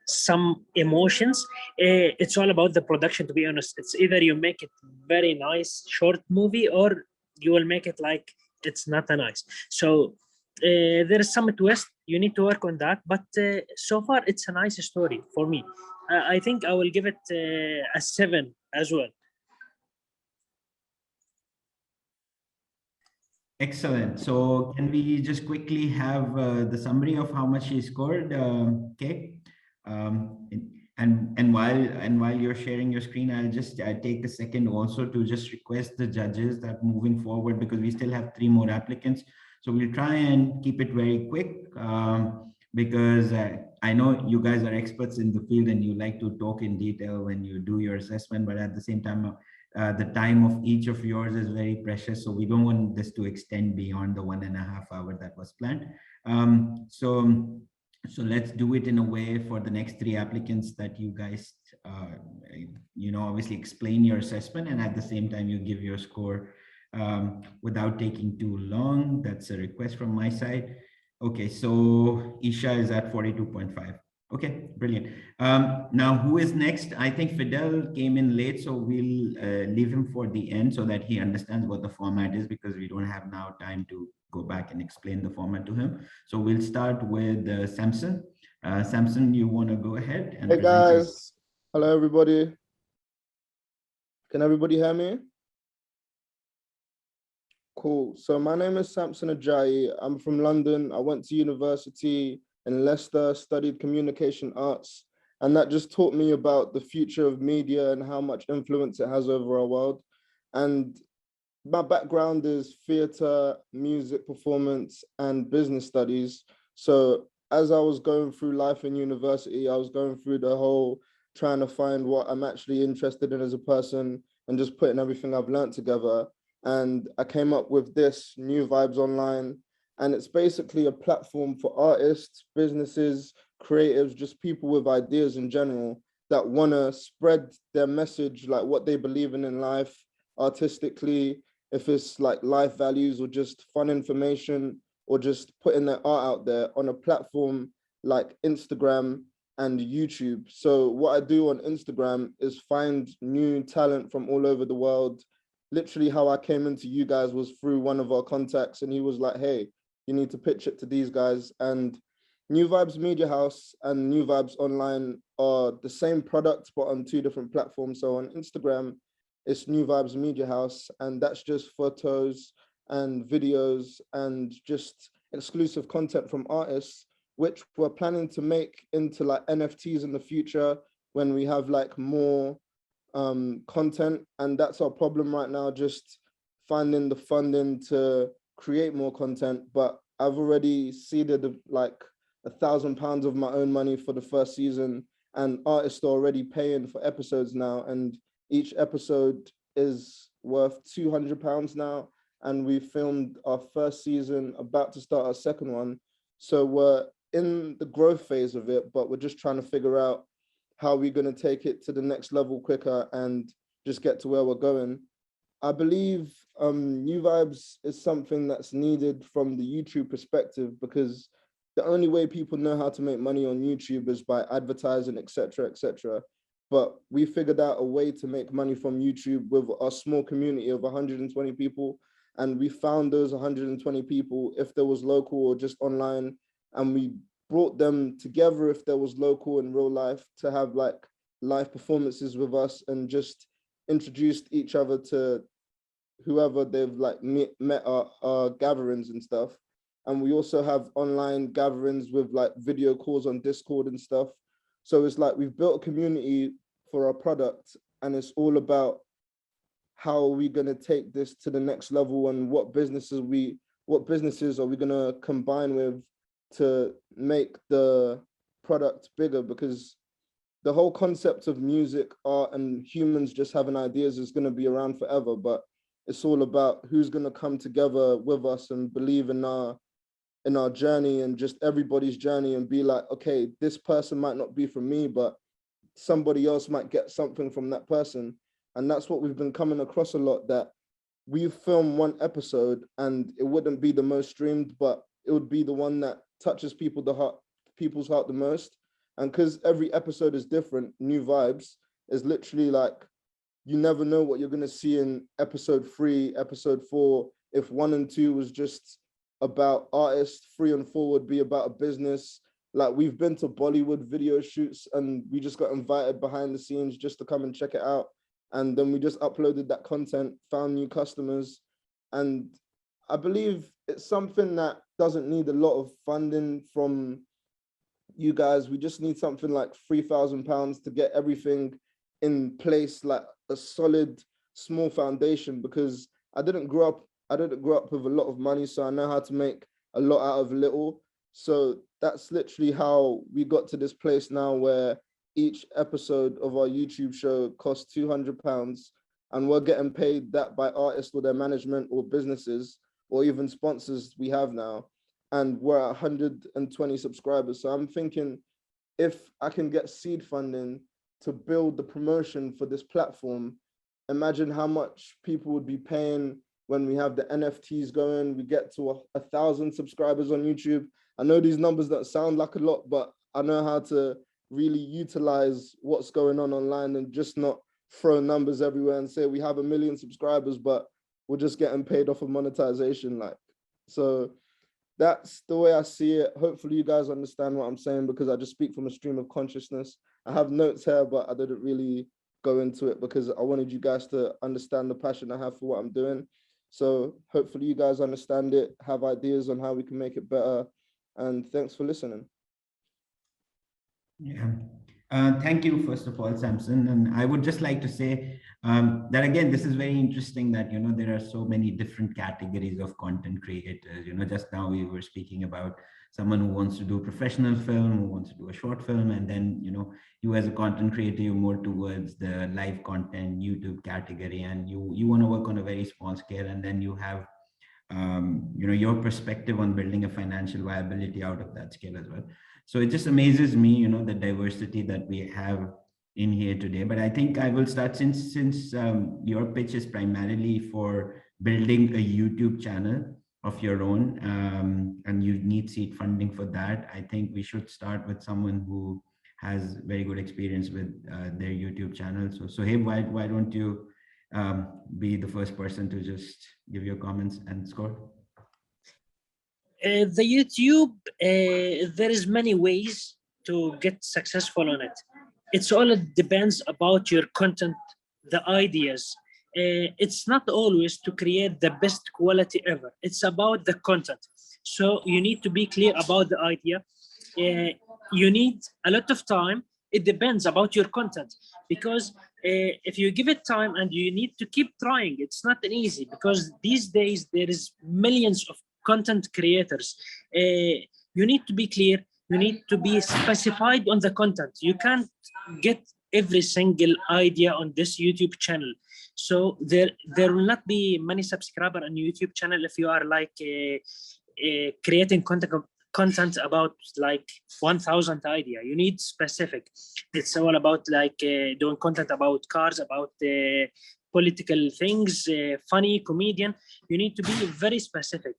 some emotions. It's all about the production, to be honest. It's either you make it very nice short movie or you will make it like it's not a nice. So there is some twist. You need to work on that. But so far, it's a nice story for me. I think I will give it a 7 as well. Excellent. So can we just quickly have the summary of how much he scored, Kay? And while you're sharing your screen, I'll just take a second also to just request the judges that moving forward, because we still have 3 more applicants. So we'll try and keep it very quick because I know you guys are experts in the field and you like to talk in detail when you do your assessment, but at the same time, the time of each of yours is very precious. So we don't want this to extend beyond the 1.5 hours that was planned. So let's do it in a way for the next 3 applicants that you guys, obviously explain your assessment and at the same time you give your score without taking too long. That's a request from my side. Okay, so Isha is at 42.5. Okay, brilliant. Now, who is next? I think Fidel came in late, so we'll leave him for the end so that he understands what the format is, because we don't have now time to go back and explain the format to him. So we'll start with Samson. Samson, you want to go ahead? And hey guys, hello everybody. Can everybody hear me? Cool. So my name is Samson Ajayi. I'm from London. I went to university in Leicester, studied communication arts, and that just taught me about the future of media and how much influence it has over our world. And my background is theater, music performance, and business studies. So as I was going through life in university, I was going through the whole trying to find what I'm actually interested in as a person and just putting everything I've learned together. And I came up with this New Vibes Online. And it's basically a platform for artists, businesses, creatives, just people with ideas in general that want to spread their message, like what they believe in life, artistically, if it's like life values or just fun information, or just putting their art out there on a platform like Instagram and YouTube. So what I do on Instagram is find new talent from all over the world. Literally how I came into you guys was through one of our contacts, and he was like, hey, you need to pitch it to these guys. And New Vibes Media House and New Vibes Online are the same product, but on 2 different platforms. So on Instagram, it's New Vibes Media House, and that's just photos and videos and just exclusive content from artists, which we're planning to make into like NFTs in the future when we have like more content. And that's our problem right now, just finding the funding to create more content. But I've already seeded like £1,000 of my own money for the first season, and artists are already paying for episodes now, and each episode is worth £200 now. And we filmed our first season, about to start our second one. So we're in the growth phase of it, but we're just trying to figure out how we're going to take it to the next level quicker and just get to where we're going. I believe New Vibes is something that's needed from the YouTube perspective, because the only way people know how to make money on YouTube is by advertising, etc., etc. But we figured out a way to make money from YouTube with a small community of 120 people. And we found those 120 people, if there was local or just online, and we brought them together if there was local in real life to have like live performances with us, and just introduced each other to whoever they've like met our gatherings and stuff. And we also have online gatherings with like video calls on Discord and stuff. So it's like we've built a community for our product, and it's all about how are we going to take this to the next level, and what businesses are we going to combine with to make the product bigger, because the whole concept of music, art, and humans just having ideas is going to be around forever. But it's all about who's going to come together with us and believe in our journey, and just everybody's journey, and be like, okay, this person might not be from me, but somebody else might get something from that person. And that's what we've been coming across a lot, that we film one episode and it wouldn't be the most streamed, but it would be the one that touches people's heart the most. And because every episode is different, New Vibes is literally like, you never know what you're going to see in episode 3, episode 4. If 1 and 2 was just about artists, 3 and 4 would be about a business. Like, we've been to Bollywood video shoots and we just got invited behind the scenes just to come and check it out. And then we just uploaded that content, found new customers. And I believe it's something that doesn't need a lot of funding from you guys. We just need something like £3,000 to get everything in place, like a solid, small foundation, because I didn't grow up with a lot of money, so I know how to make a lot out of little. So that's literally how we got to this place now, where each episode of our YouTube show costs £200, and we're getting paid that by artists or their management or businesses or even sponsors we have now. And we're at 120 subscribers. So I'm thinking, if I can get seed funding to build the promotion for this platform, imagine how much people would be paying when we have the NFTs going. We get to 1,000 subscribers on YouTube. I know these numbers don't sound like a lot, but I know how to really utilize what's going on online and just not throw numbers everywhere and say we have 1 million subscribers, but we're just getting paid off of monetization. Like, so that's the way I see it. Hopefully you guys understand what I'm saying, because I just speak from a stream of consciousness. I have notes here, but I didn't really go into it because I wanted you guys to understand the passion I have for what I'm doing. So hopefully you guys understand it, have ideas on how we can make it better. And thanks for listening. Yeah. Thank you, first of all, Samson. And I would just like to say that, again, this is very interesting that, you know, there are so many different categories of content creators. You know, just now we were speaking about someone who wants to do professional film, who wants to do a short film. And then, you know, you as a content creator, you're more towards the live content, YouTube category, and you want to work on a very small scale. And then you have, you know, your perspective on building a financial viability out of that scale as well. So it just amazes me, you know, the diversity that we have in here today. But I think I will start, since your pitch is primarily for building a YouTube channel of your own, and you need seed funding for that. I think we should start with someone who has very good experience with their YouTube channel. So Suhaib, why don't you be the first person to just give your comments and score? The YouTube, there is many ways to get successful on it. It's all depends about your content, the ideas. It's not always to create the best quality ever. It's about the content. So you need to be clear about the idea. You need a lot of time. It depends about your content, because if you give it time and you need to keep trying, it's not easy, because these days there is millions of content creators. You need to be clear. You need to be specified on the content. You can't get every single idea on this YouTube channel. So there will not be many subscribers on YouTube channel if you are like creating content about like 1,000 idea. You need specific. It's all about like doing content about cars, about political things, funny, comedian. You need to be very specific.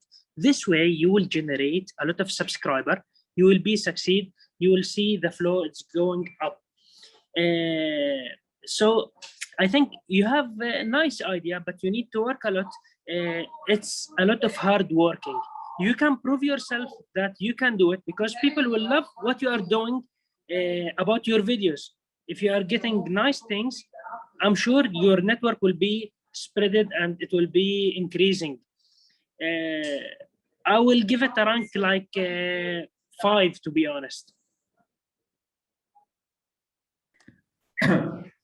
This way you will generate a lot of subscriber. You will be succeed. You will see the flow, it's going up. So I think you have a nice idea, but you need to work a lot. It's a lot of hard working. You can prove yourself that you can do it because people will love what you are doing about your videos. If you are getting nice things, I'm sure your network will be spreaded and it will be increasing. I will give it a rank like 5, to be honest.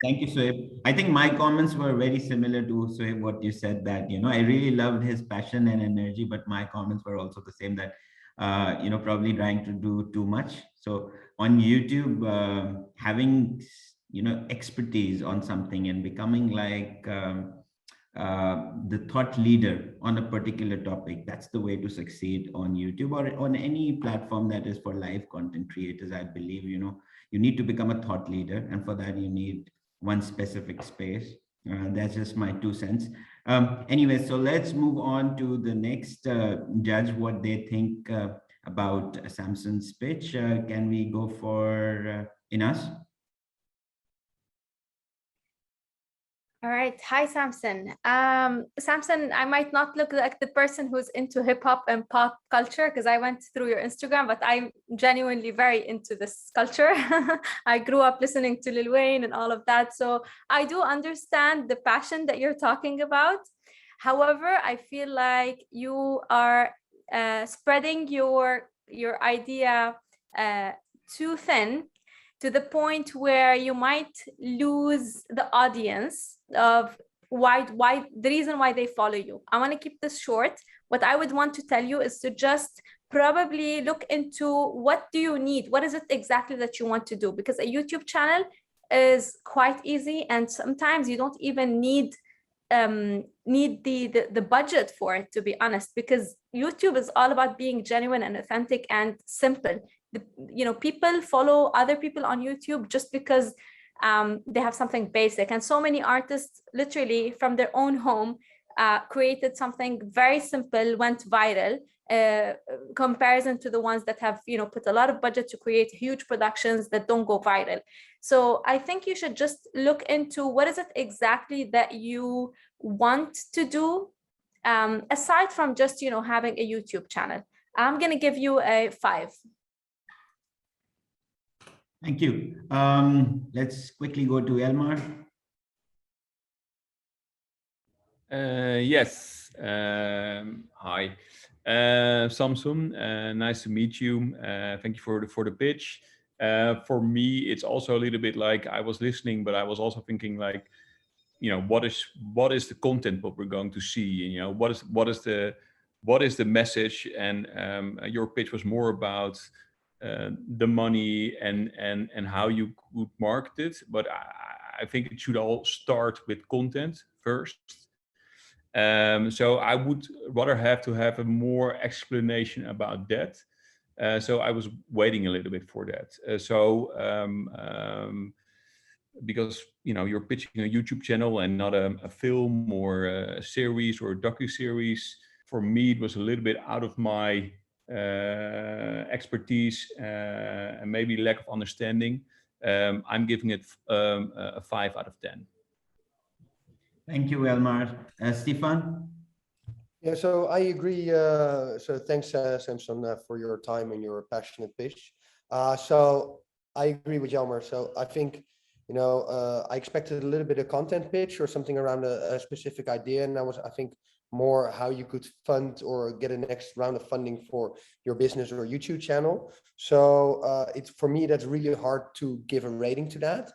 Thank you, Suhaib. I think my comments were very similar to Suhaib, what you said, that, I really loved his passion and energy, but my comments were also the same, that, probably trying to do too much. So on YouTube, having, expertise on something and becoming like the thought leader on a particular topic, that's the way to succeed on YouTube or on any platform that is for live content creators. I believe, you need to become a thought leader, and for that you need one specific space. That's just my 2 cents. Anyway, so let's move on to the next judge, what they think about Samson's pitch. Can we go for Ines? All right. Hi, Samson. Samson, I might not look like the person who's into hip hop and pop culture because I went through your Instagram, but I'm genuinely very into this culture. I grew up listening to Lil Wayne and all of that. So I do understand the passion that you're talking about. However, I feel like you are spreading your idea too thin, to the point where you might lose the audience of why the reason why they follow you. I want to keep this short. What I would want to tell you is to just probably look into what do you need? What is it exactly that you want to do? Because a YouTube channel is quite easy, and sometimes you don't even need the budget for it, to be honest, because YouTube is all about being genuine and authentic and simple. People follow other people on YouTube just because they have something basic, and so many artists literally from their own home created something very simple, went viral, comparison to the ones that have put a lot of budget to create huge productions that don't go viral. So I think you should just look into what is it exactly that you want to do, aside from just having a YouTube channel. I'm going to give you a 5. Thank you. Let's quickly go to Jelmar. Yes. Hi, Samson. Nice to meet you. Thank you for the pitch. For me, it's also a little bit like I was listening, but I was also thinking like, what is the content what we're going to see? What is the message? And your pitch was more about the money and how you could market it, but I think it should all start with content first. So I would rather have to have a more explanation about that. So I was waiting a little bit for that. Because you're pitching a YouTube channel and not a film or a series or a docu-series. For me, it was a little bit out of my expertise and maybe lack of understanding. I'm giving it a 5 out of 10. Thank you, Jelmar. Stephan? Yeah, so I agree. So thanks, Samson, for your time and your passionate pitch. So I agree with Jelmar. So I think, I expected a little bit of content pitch or something around a specific idea. And I think, more how you could fund or get a next round of funding for your business or YouTube channel. So it's, for me, that's really hard to give a rating to that.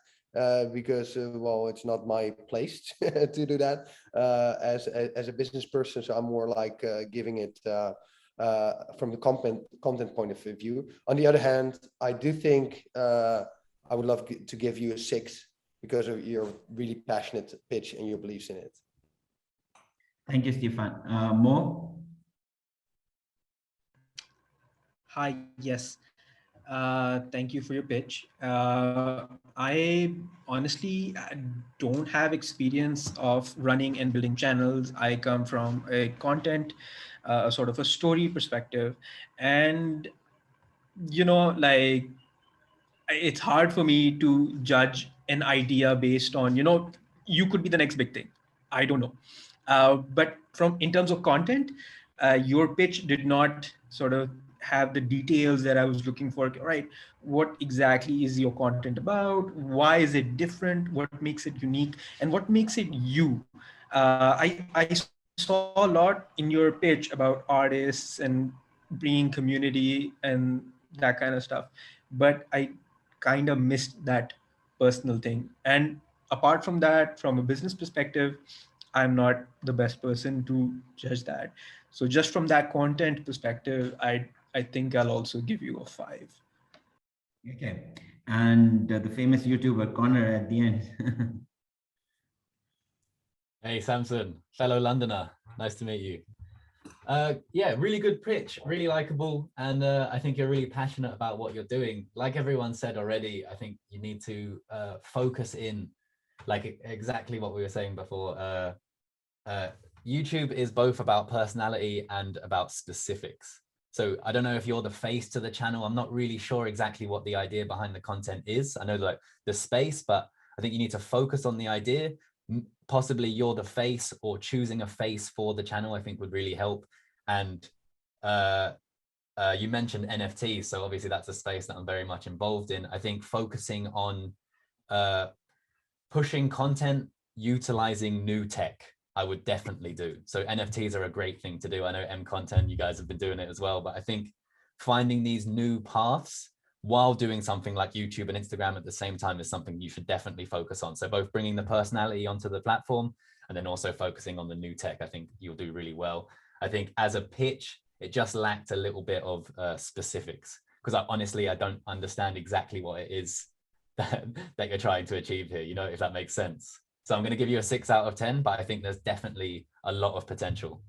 Because well, it's not my place to do that as a business person. So I'm more like giving it from the content point of view. On the other hand, I do think I would love to give you a 6 because of your really passionate pitch and your beliefs in it. Thank you, Stephan. Mo? Hi, yes. Thank you for your pitch. I honestly don't have experience of running and building channels. I come from a content, sort of a story perspective. And, you know, like, it's hard for me to judge an idea based on, you know, you could be the next big thing. I don't know. But from in terms of content, your pitch did not sort of have the details that I was looking for. Right? What exactly is your content about? Why is it different? What makes it unique? And what makes it you? I saw a lot in your pitch about artists and bringing community and that kind of stuff, but I kind of missed that personal thing. And apart from that, from a business perspective, I'm not the best person to judge that. So just from that content perspective, I think I'll also give you a 5. Okay. And the famous YouTuber Conor at the end. Hey, Samson, fellow Londoner. Nice to meet you. Yeah, really good pitch, really likable. And I think you're really passionate about what you're doing. Like everyone said already, I think you need to focus in, like exactly what we were saying before. YouTube is both about personality and about specifics. So I don't know if you're the face to the channel. I'm not really sure exactly what the idea behind the content is. I know like the space, but I think you need to focus on the idea. Possibly you're the face, or choosing a face for the channel, I think would really help. And you mentioned NFTs, so obviously that's a space that I'm very much involved in. I think focusing on pushing content, utilizing new tech, I would definitely do. So NFTs are a great thing to do. I know MContent, you guys have been doing it as well, but I think finding these new paths while doing something like YouTube and Instagram at the same time is something you should definitely focus on. So both bringing the personality onto the platform and then also focusing on the new tech, I think you'll do really well. I think as a pitch, it just lacked a little bit of specifics, because I don't understand exactly what it is that you're trying to achieve here, you know, if that makes sense. So I'm going to give you a 6 out of 10, but I think there's definitely a lot of potential.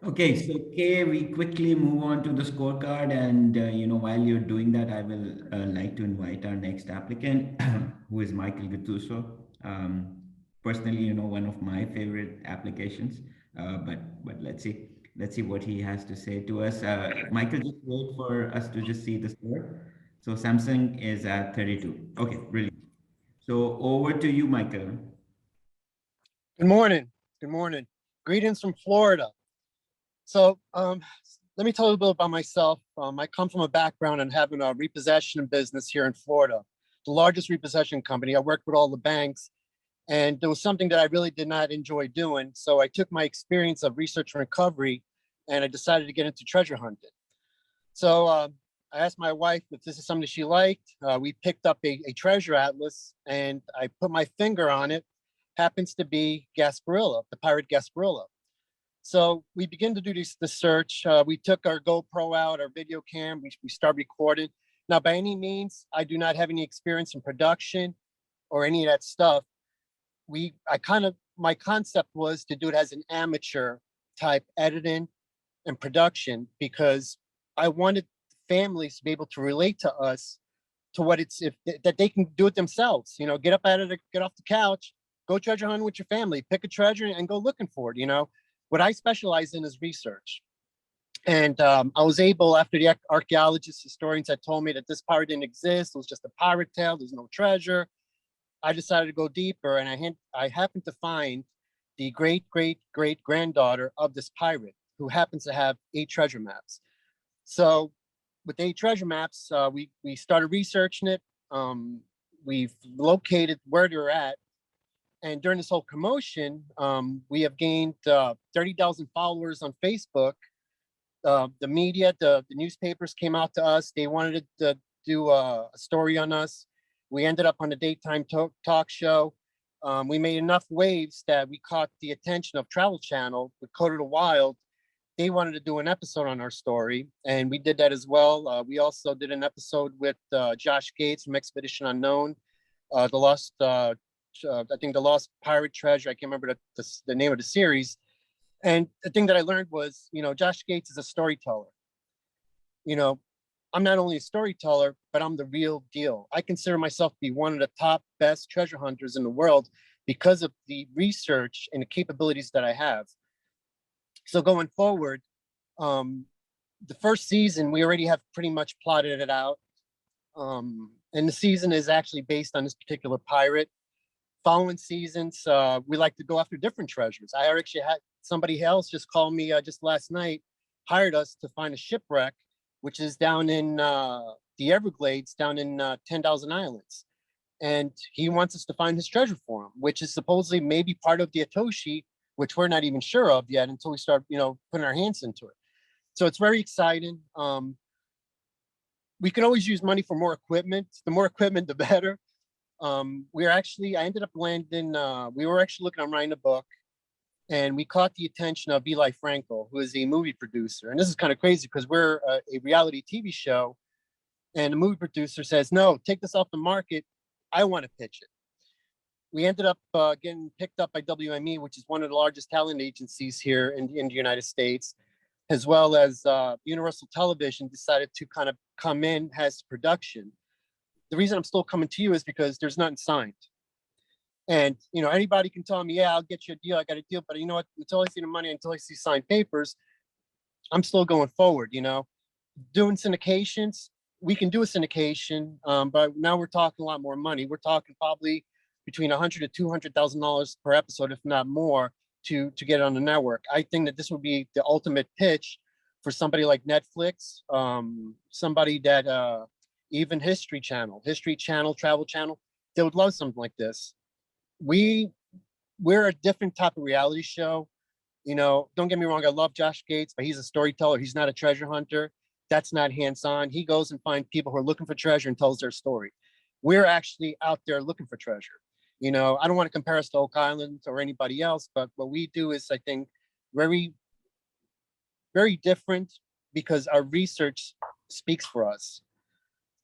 Okay, so Kay, we quickly move on to the scorecard, and you know, while you're doing that, I will like to invite our next applicant, who is Michael Gattuso. Personally, you know, one of my favorite applications, but let's see what he has to say to us. Michael, just wait for us to just see the score. So Samsung is at 32. Okay, brilliant. So over to you, Michael. Good morning. Good morning. Greetings from Florida. So let me tell you a little bit about myself. I come from a background in having a repossession business here in Florida, the largest repossession company. I worked with all the banks, and there was something that I really did not enjoy doing. So I took my experience of research and recovery, and I decided to get into treasure hunting. So I asked my wife if this is something she liked. We picked up a treasure atlas, and I put my finger on it. Happens to be Gasparilla, the pirate Gasparilla. So we begin to do the search. We took our GoPro out, our video cam, we start recording. Now, by any means, I do not have any experience in production or any of that stuff. My concept was to do it as an amateur type editing and production, because I wanted families to be able to relate to us, to what that they can do it themselves. You know, get up out of get off the couch, go treasure hunting with your family, pick a treasure and go looking for it, you know. What I specialize in is research. And I was able, after the archaeologists, historians had told me that this pirate didn't exist, it was just a pirate tale, there's no treasure, I decided to go deeper, and I happened to find the great-great-great-granddaughter of this pirate, who happens to have 8 treasure maps. So with 8 treasure maps, we started researching it. We've located where they're at. And during this whole commotion, we have gained 30,000 followers on Facebook. The media, the newspapers came out to us. They wanted to do a story on us. We ended up on a daytime talk show. We made enough waves that we caught the attention of Travel Channel with Code of the Wild. they wanted to do an episode on our story, and we did that as well. We also did an episode with Josh Gates from Expedition Unknown, I think the Lost Pirate Treasure. I can't remember the name of the series. And the thing that I learned was, Josh Gates is a storyteller. I'm not only a storyteller, but I'm the real deal. I consider myself to be one of the top best treasure hunters in the world because of the research and the capabilities that I have. So going forward, the first season, we already have pretty much plotted it out. And the season is actually based on this particular pirate. Following seasons, we like to go after different treasures. I actually had somebody else just call me just last night, hired us to find a shipwreck, which is down in the Everglades, down in 10,000 Islands. And he wants us to find his treasure for him, which is supposedly maybe part of the Atoshi, which we're not even sure of yet until we start, putting our hands into it. So it's very exciting. We can always use money for more equipment. The more equipment, the better. I ended up landing, we were actually looking on writing a book, and we caught the attention of Eli Frankel, who is a movie producer. And this is kind of crazy because we're a reality TV show, and the movie producer says, no, take this off the market. I want to pitch it. We ended up getting picked up by WME, which is one of the largest talent agencies here in the United States, as well as Universal Television decided to kind of come in as production. The reason I'm still coming to you is because there's nothing signed. And, anybody can tell me, yeah, I'll get you a deal. I got a deal. But you know what? Until I see the money, until I see signed papers, I'm still going forward, Doing syndications, we can do a syndication, but now we're talking a lot more money. We're talking probably between $100,000 to $200,000 per episode, if not more, to get on the network. I think that this would be the ultimate pitch for somebody like Netflix, somebody that even History Channel, Travel Channel, they would love something like this. We're a different type of reality show. Don't get me wrong, I love Josh Gates, but he's a storyteller. He's not a treasure hunter. That's not hands-on. He goes and finds people who are looking for treasure and tells their story. We're actually out there looking for treasure. I don't want to compare us to Oak Island or anybody else, but what we do is, I think, very, very different because our research speaks for us.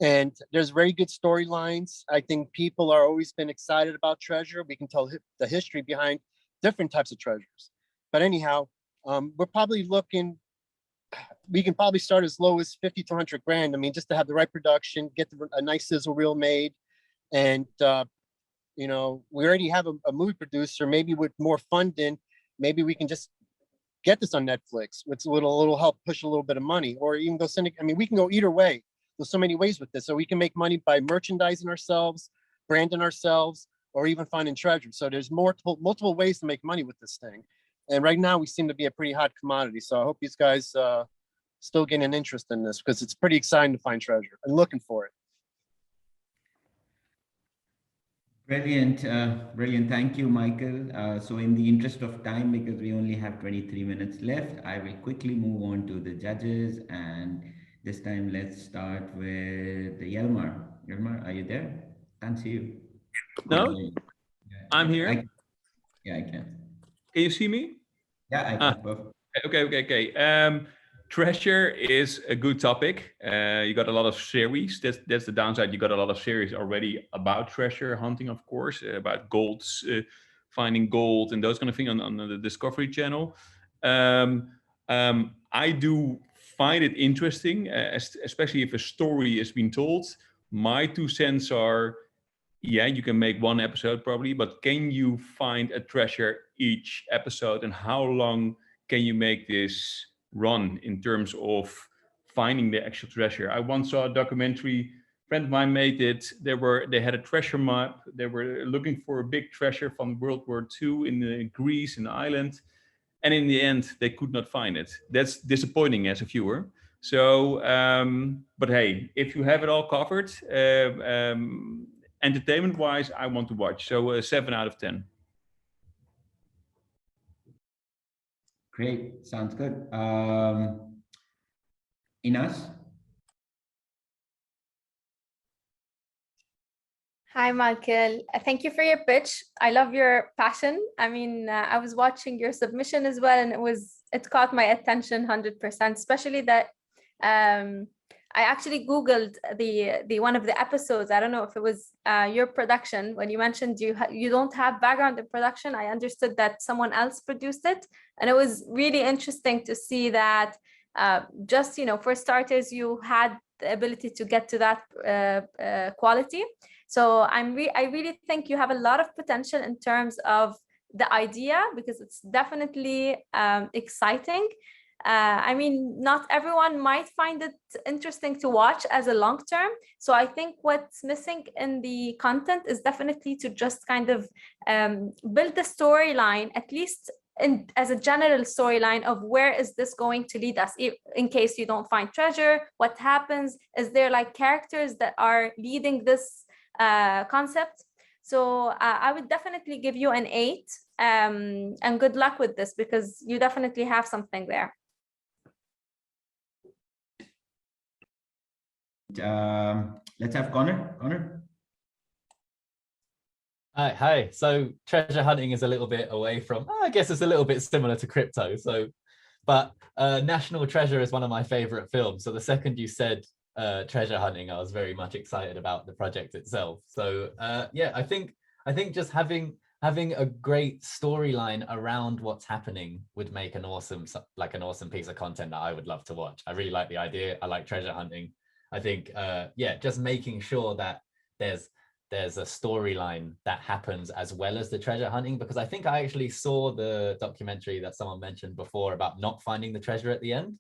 And there's very good storylines. I think people are always been excited about treasure. We can tell the history behind different types of treasures. But anyhow, we're probably looking, we can probably start as low as 50 to 100 grand. I mean, just to have the right production, get a nice sizzle reel made. And, we already have a movie producer, maybe with more funding, maybe we can just get this on Netflix, which will help push a little bit of money, or even go syndicate. I mean, we can go either way. There's so many ways with this. So we can make money by merchandising ourselves, branding ourselves, or even finding treasure. So there's multiple ways to make money with this thing. And right now we seem to be a pretty hot commodity. So I hope these guys still get an interest in this, because it's pretty exciting to find treasure and looking for it. Brilliant, brilliant. Thank you, Michael. So in the interest of time, because we only have 23 minutes left, I will quickly move on to the judges. And this time, let's start with Jelmar. Jelmar, are you there? Can't see you. No, Yeah, I'm here. I can. Can you see me? Yeah, I can. Perfect. Okay. Treasure is a good topic. You got a lot of series. That's the downside. You got a lot of series already about treasure hunting, of course, about golds, finding gold and those kind of things on the Discovery Channel. I do find it interesting, especially if a story is being told. My 2 cents are, yeah, you can make one episode probably, but can you find a treasure each episode, and how long can you make this run in terms of finding the actual treasure? I once saw a documentary, a friend of mine made it. They had a treasure map. They were looking for a big treasure from World War II in Greece, in the island. And in the end, they could not find it. That's disappointing as a viewer. So, but hey, if you have it all covered, entertainment-wise, I want to watch. So 7 out of 10. Great, sounds good. Ines? Hi, Michael. Thank you for your pitch. I love your passion. I mean, I was watching your submission as well, and it caught my attention 100%, especially that I actually Googled the one of the episodes. I don't know if it was your production when you mentioned you don't have background in production. I understood that someone else produced it, and it was really interesting to see that just, you know, for starters, you had the ability to get to that quality. So I really think you have a lot of potential in terms of the idea, because it's definitely exciting. I mean, not everyone might find it interesting to watch as a long term. So I think what's missing in the content is definitely to just kind of build the storyline, at least as a general storyline of where is this going to lead us in case you don't find treasure. What happens? Is there like characters that are leading this concept? So I would definitely give you an 8, and good luck with this, because you definitely have something there. Let's have Conor. Conor. Hi. So treasure hunting is a little bit away from, I guess it's a little bit similar to crypto. So, but National Treasure is one of my favorite films. So the second you said treasure hunting, I was very much excited about the project itself. So yeah, I think just having a great storyline around what's happening would make an awesome piece of content that I would love to watch. I really like the idea. I like treasure hunting. I think yeah, just making sure that there's a storyline that happens as well as the treasure hunting, because I think I actually saw the documentary that someone mentioned before about not finding the treasure at the end.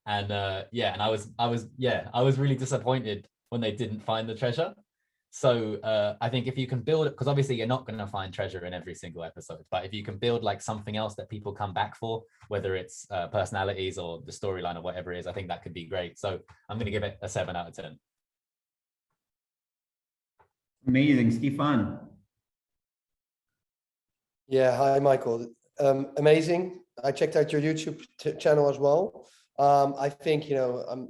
And yeah, and I was really disappointed when they didn't find the treasure. So I think if you can build it, because obviously you're not going to find treasure in every single episode, but if you can build like something else that people come back for, whether it's personalities or the storyline or whatever it is, I think that could be great. So I'm going to give it a 7 out of 10. Amazing. Stephan. Yeah, hi, Michael. Amazing. I checked out your YouTube channel as well. I think, you know,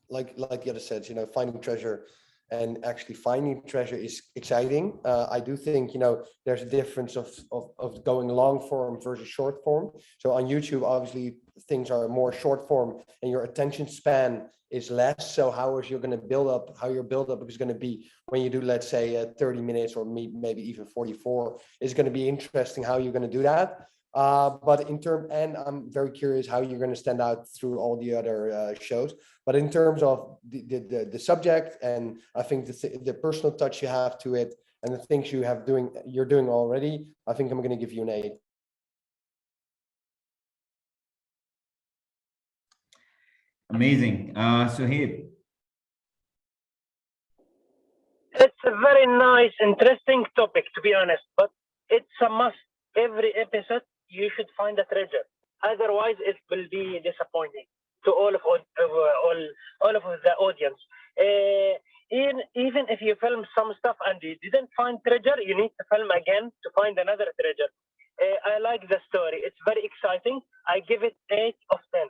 like the other said, you know, finding treasure and actually finding treasure is exciting. I do think, you know, there's a difference of going long form versus short form. So on YouTube, obviously things are more short form and your attention span is less. So how is you going to build up, how your build up is going to be when you do, let's say 30 minutes or maybe even 44, is going to be interesting how you're going to do that. But in terms, and I'm very curious how you're going to stand out through all the other shows. But in terms of the subject, and I think the personal touch you have to it, and the things you're doing already, I think I'm going to give you an 8. Amazing. Suhaib. It's a very nice, interesting topic, to be honest, but it's a must. Every episode, you should find a treasure. Otherwise, it will be disappointing to all of the audience. Even if you film some stuff and you didn't find treasure, you need to film again to find another treasure. I like the story. It's very exciting. I give it 8 of 10.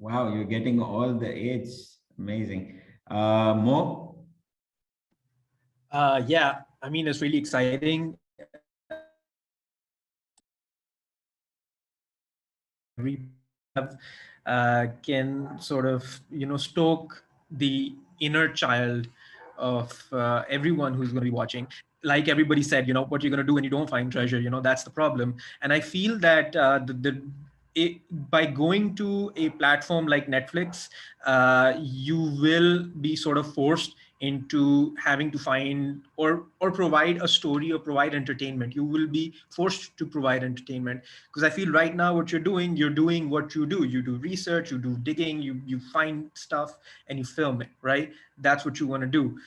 Wow, you're getting all the 8s. Amazing. Mo? Yeah, I mean, it's really exciting. We can sort of, you know, stoke the inner child of everyone who's going to be watching. Like everybody said, you know, what you're going to do when you don't find treasure, you know, that's the problem. And I feel that by going to a platform like Netflix, you will be sort of forced into having to find or provide a story or provide entertainment. You will be forced to provide entertainment, because I feel right now what you're doing what you do. You do research, you do digging, you find stuff and you film it, right? That's what you want to do.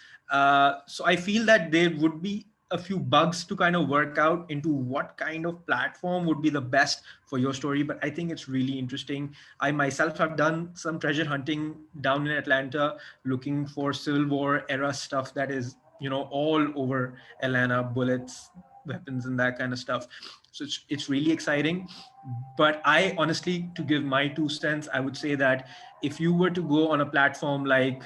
So I feel that there would be a few bugs to kind of work out into what kind of platform would be the best for your story. But I think it's really interesting. I myself have done some treasure hunting down in Atlanta, looking for Civil War era stuff that is, you know, all over Atlanta, bullets, weapons, and that kind of stuff. So it's really exciting. But I honestly, to give my 2 cents, I would say that if you were to go on a platform like,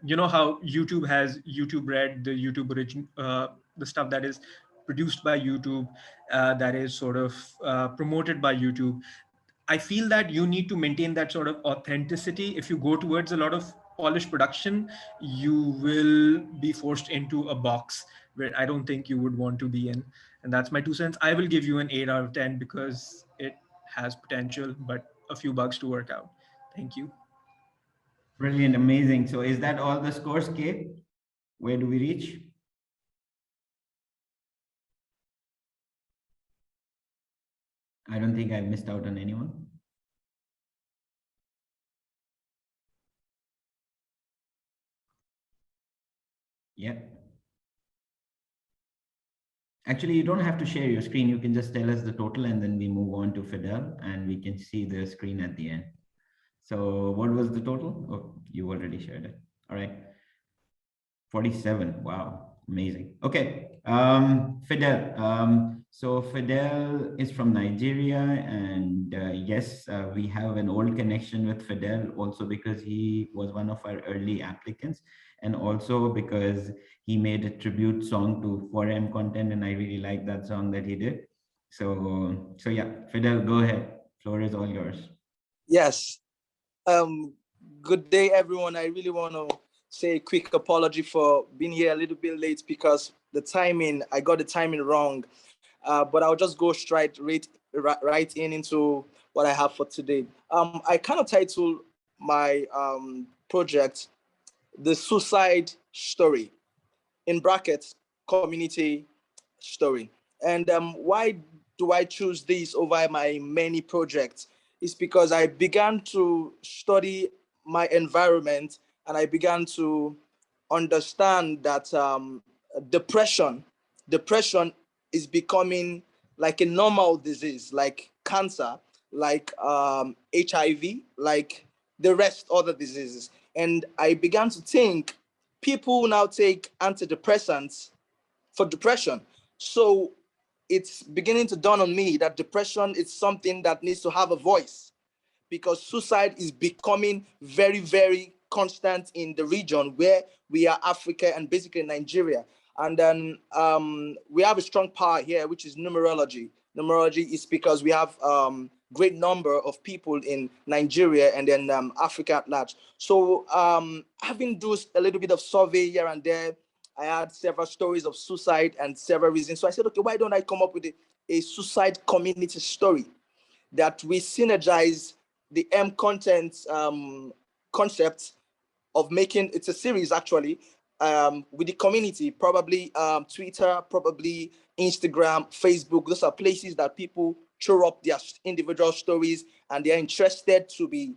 you know how YouTube has YouTube Red, the YouTube original, the stuff that is produced by YouTube, that is sort of promoted by YouTube. I feel that you need to maintain that sort of authenticity. If you go towards a lot of polished production, you will be forced into a box where I don't think you would want to be in. And that's my 2 cents. I will give you an 8 out of 10 because it has potential, but a few bugs to work out. Thank you. Brilliant, amazing. So is that all the scores, Kate? Where do we reach? I don't think I missed out on anyone. Yeah. Actually, you don't have to share your screen. You can just tell us the total and then we move on to Fidel and we can see the screen at the end. So what was the total? Oh, you already shared it. All right. 47. Wow. Amazing. Okay. Fidel. So Fidel is from Nigeria, and yes, we have an old connection with Fidel also because he was one of our early applicants, and also because he made a tribute song to for MContent, and I really like that song that he did. So yeah, Fidel, go ahead. Floor is all yours. Yes. Good day, everyone. I really want to say a quick apology for being here a little bit late because I got the timing wrong. But I'll just go straight right into what I have for today. I kind of titled my project The Suicide Story, in brackets, community story. And why do I choose this over my many projects? It's because I began to study my environment and I began to understand that depression is becoming like a normal disease, like cancer, like HIV, like the rest other diseases. And I began to think people now take antidepressants for depression. So it's beginning to dawn on me that depression is something that needs to have a voice because suicide is becoming very, very constant in the region where we are Africa and basically Nigeria. And then we have a strong power here, which is numerology. Numerology is because we have great number of people in Nigeria and then Africa at large. So having done a little bit of survey here and there, I had several stories of suicide and several reasons. So I said, okay, why don't I come up with a suicide community story that we synergize the MContent concept of making, it's a series actually, with the community, probably Twitter, probably Instagram, Facebook. Those are places that people throw up their individual stories and they're interested to be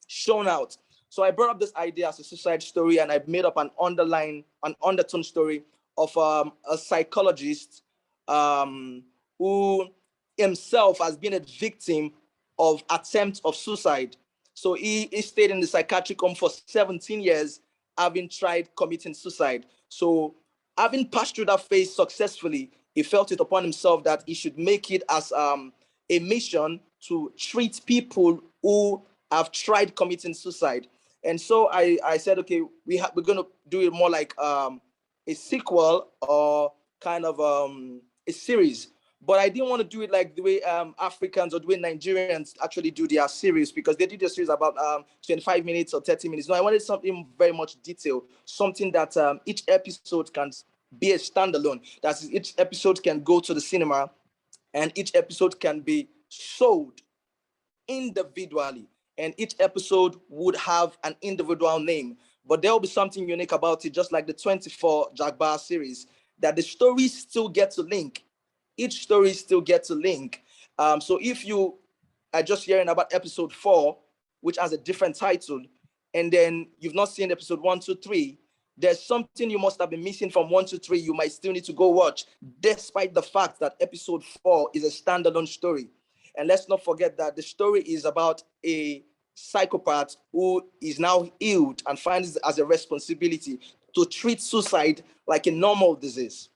shown out. So I brought up this idea as a suicide story and I made up an undertone story of a psychologist who himself has been a victim of attempts of suicide. So he stayed in the psychiatric home for 17 years, having tried committing suicide. So having passed through that phase successfully, he felt it upon himself that he should make it as a mission to treat people who have tried committing suicide. And so I said, okay, we're going to do it more like a sequel or kind of a series. But I didn't want to do it like the way Africans or the way Nigerians actually do their series, because they do their series about 25 minutes or 30 minutes. No, I wanted something very much detailed, something that each episode can be a standalone. That is, each episode can go to the cinema and each episode can be sold individually. And each episode would have an individual name. But there will be something unique about it, just like the 24 Jagbar series, that the stories still get to link. Each story still gets a link. So if you are just hearing about episode 4, which has a different title, and then you've not seen episode 1, 2, 3, there's something you must have been missing from 1 to 3. You might still need to go watch, despite the fact that episode 4 is a standalone story. And let's not forget that the story is about a psychopath who is now healed and finds it as a responsibility to treat suicide like a normal disease.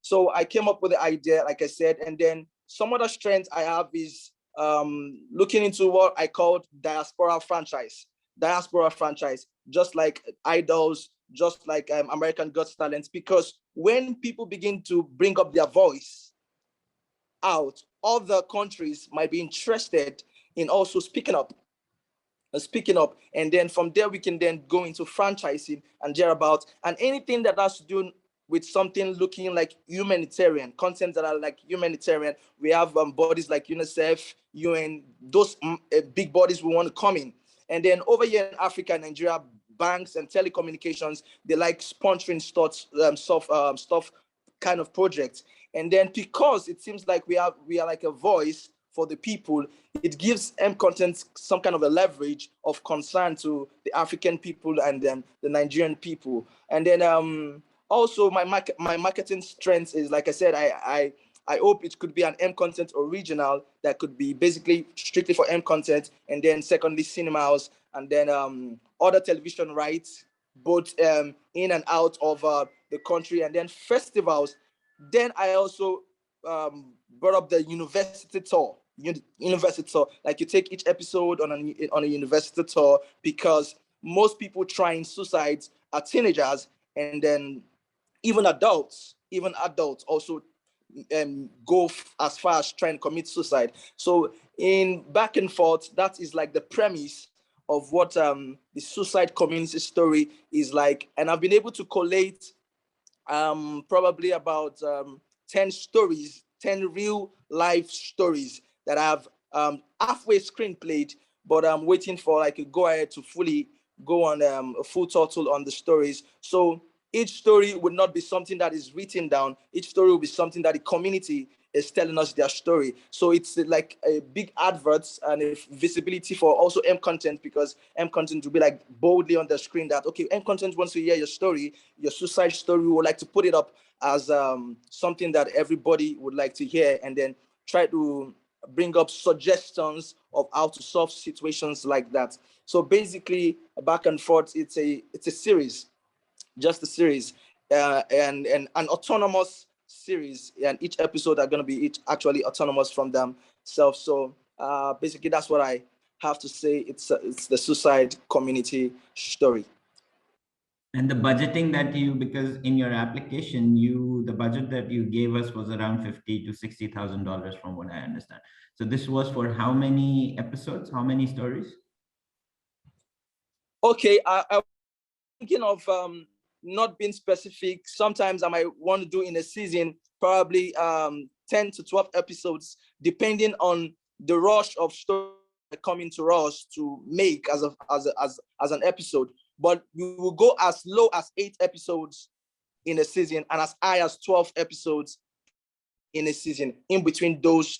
So I came up with the idea, like I said, and then some other strength I have is looking into what I called diaspora franchise. Diaspora franchise. just like Idols, just like American Got Talent, because when people begin to bring up their voice out, other countries might be interested in also speaking up. And then from there we can then go into franchising and thereabout, and anything that has to do with something looking like humanitarian content that are like humanitarian. We have bodies like UNICEF, UN, those big bodies we want to come in. And then over here in Africa, Nigeria, banks and telecommunications, they like sponsoring stuff kind of projects. And then because it seems like we are like a voice for the people, it gives MContent some kind of a leverage of concern to the African people and then the Nigerian people. And then also my marketing strength is, like I said, I hope it could be an MContent original that could be basically strictly for MContent, and then secondly cinemas, and then other television rights, both in and out of the country, and then festivals. Then I also brought up the university tour. Like you take each episode on a university tour, because most people trying suicides are teenagers, and then even adults also go as far as trying to commit suicide. So in back and forth, that is like the premise of what the suicide community story is like. And I've been able to collate probably about 10 stories, 10 real life stories that I've halfway screenplayed, but I'm waiting for like a go ahead to fully go on a full throttle on the stories. So each story would not be something that is written down. Each story will be something that the community is telling us their story. So it's like a big advert and a visibility for also MContent, because MContent will be like boldly on the screen that, okay, MContent wants to hear your story, your suicide story. We would like to put it up as something that everybody would like to hear, and then try to bring up suggestions of how to solve situations like that. So basically, back and forth, it's a series, just a series, and an autonomous series, and each episode are going to be actually autonomous from themselves. So basically, that's what I have to say. It's the suicide community story. And the budgeting that because in your application, the budget that you gave us was around $50,000 to $60,000 from what I understand. So this was for how many episodes, how many stories? Okay, I'm thinking of not being specific. Sometimes I might want to do in a season, probably 10 to 12 episodes, depending on the rush of story coming to us to make as an episode. But we will go as low as 8 episodes in a season, and as high as 12 episodes in a season. In between those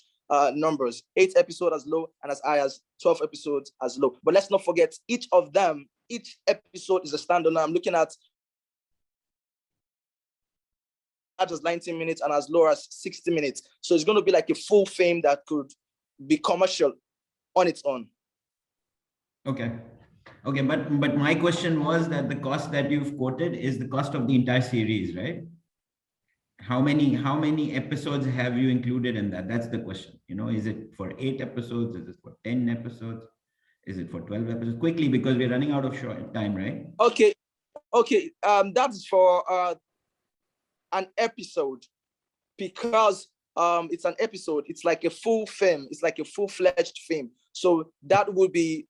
numbers, 8 episodes as low and as high as 12 episodes as low. But let's not forget, each episode is a standalone. I'm looking at as 90 minutes and as low as 60 minutes. So it's going to be like a full film that could be commercial on its own. Okay, but my question was that the cost that you've quoted is the cost of the entire series, right? How many episodes have you included in that? That's the question. Is it for 8 episodes? Is it for 10 episodes? Is it for 12 episodes? Quickly, because we're running out of time, right? Okay. That's for an episode, because it's an episode. It's like a full film. It's like a full-fledged film. So that would be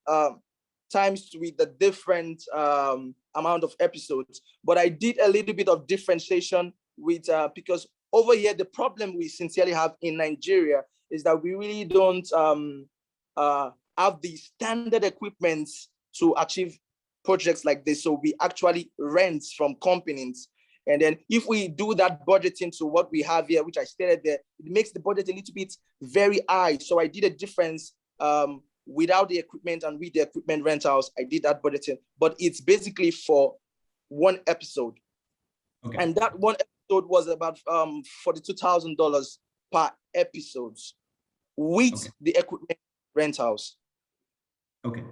times with the different amount of episodes. But I did a little bit of differentiation with because over here the problem we sincerely have in Nigeria is that we really don't have the standard equipment to achieve projects like this. So we actually rent from companies. And then if we do that budgeting to what we have here, which I stated there, it makes the budget a little bit very high. So I did a difference without the equipment and with the equipment rentals. I did that budgeting, but it's basically for one episode. Okay. And that one episode was about $42,000 per episode with the equipment rentals. Okay.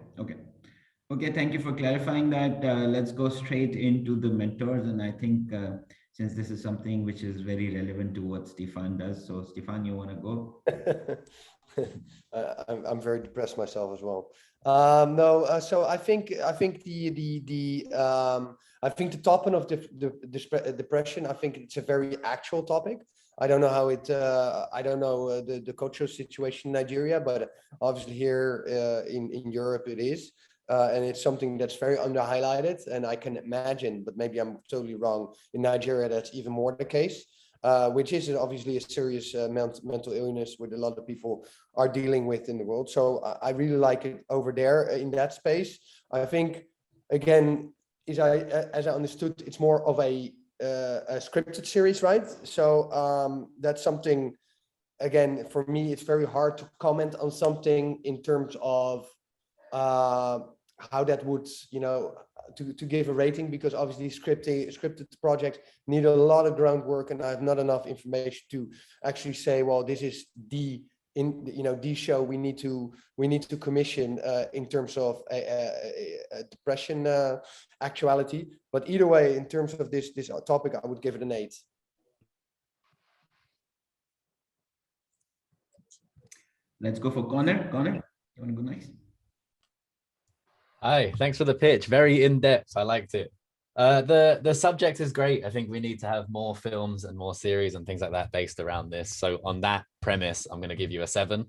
Thank you for clarifying that. Let's go straight into the mentors. And I think since this is something which is very relevant to what Stephan does. So Stephan, you want to go? I'm very depressed myself as well. No, so I think the topic of depression, I think it's a very actual topic. I don't know how it I don't know the cultural situation in Nigeria, but obviously here in Europe it is. And it's something that's very under highlighted, and I can imagine, but maybe I'm totally wrong, in Nigeria that's even more the case. Which is obviously a serious mental illness with a lot of people are dealing with in the world. So I really like it over there in that space. I think, again, as I understood, it's more of a scripted series, right? So that's something, again, for me, it's very hard to comment on something in terms of how that would, to give a rating, because obviously scripted projects need a lot of groundwork, and I have not enough information to actually say, well, this is the show we need to commission in terms of a depression actuality. But either way, in terms of this topic, I would give it an 8. Let's go for Conor. Conor, you want to go next? Hi, thanks for the pitch. Very in-depth. I liked it. The subject is great. I think we need to have more films and more series and things like that based around this. So on that premise, I'm going to give you a 7.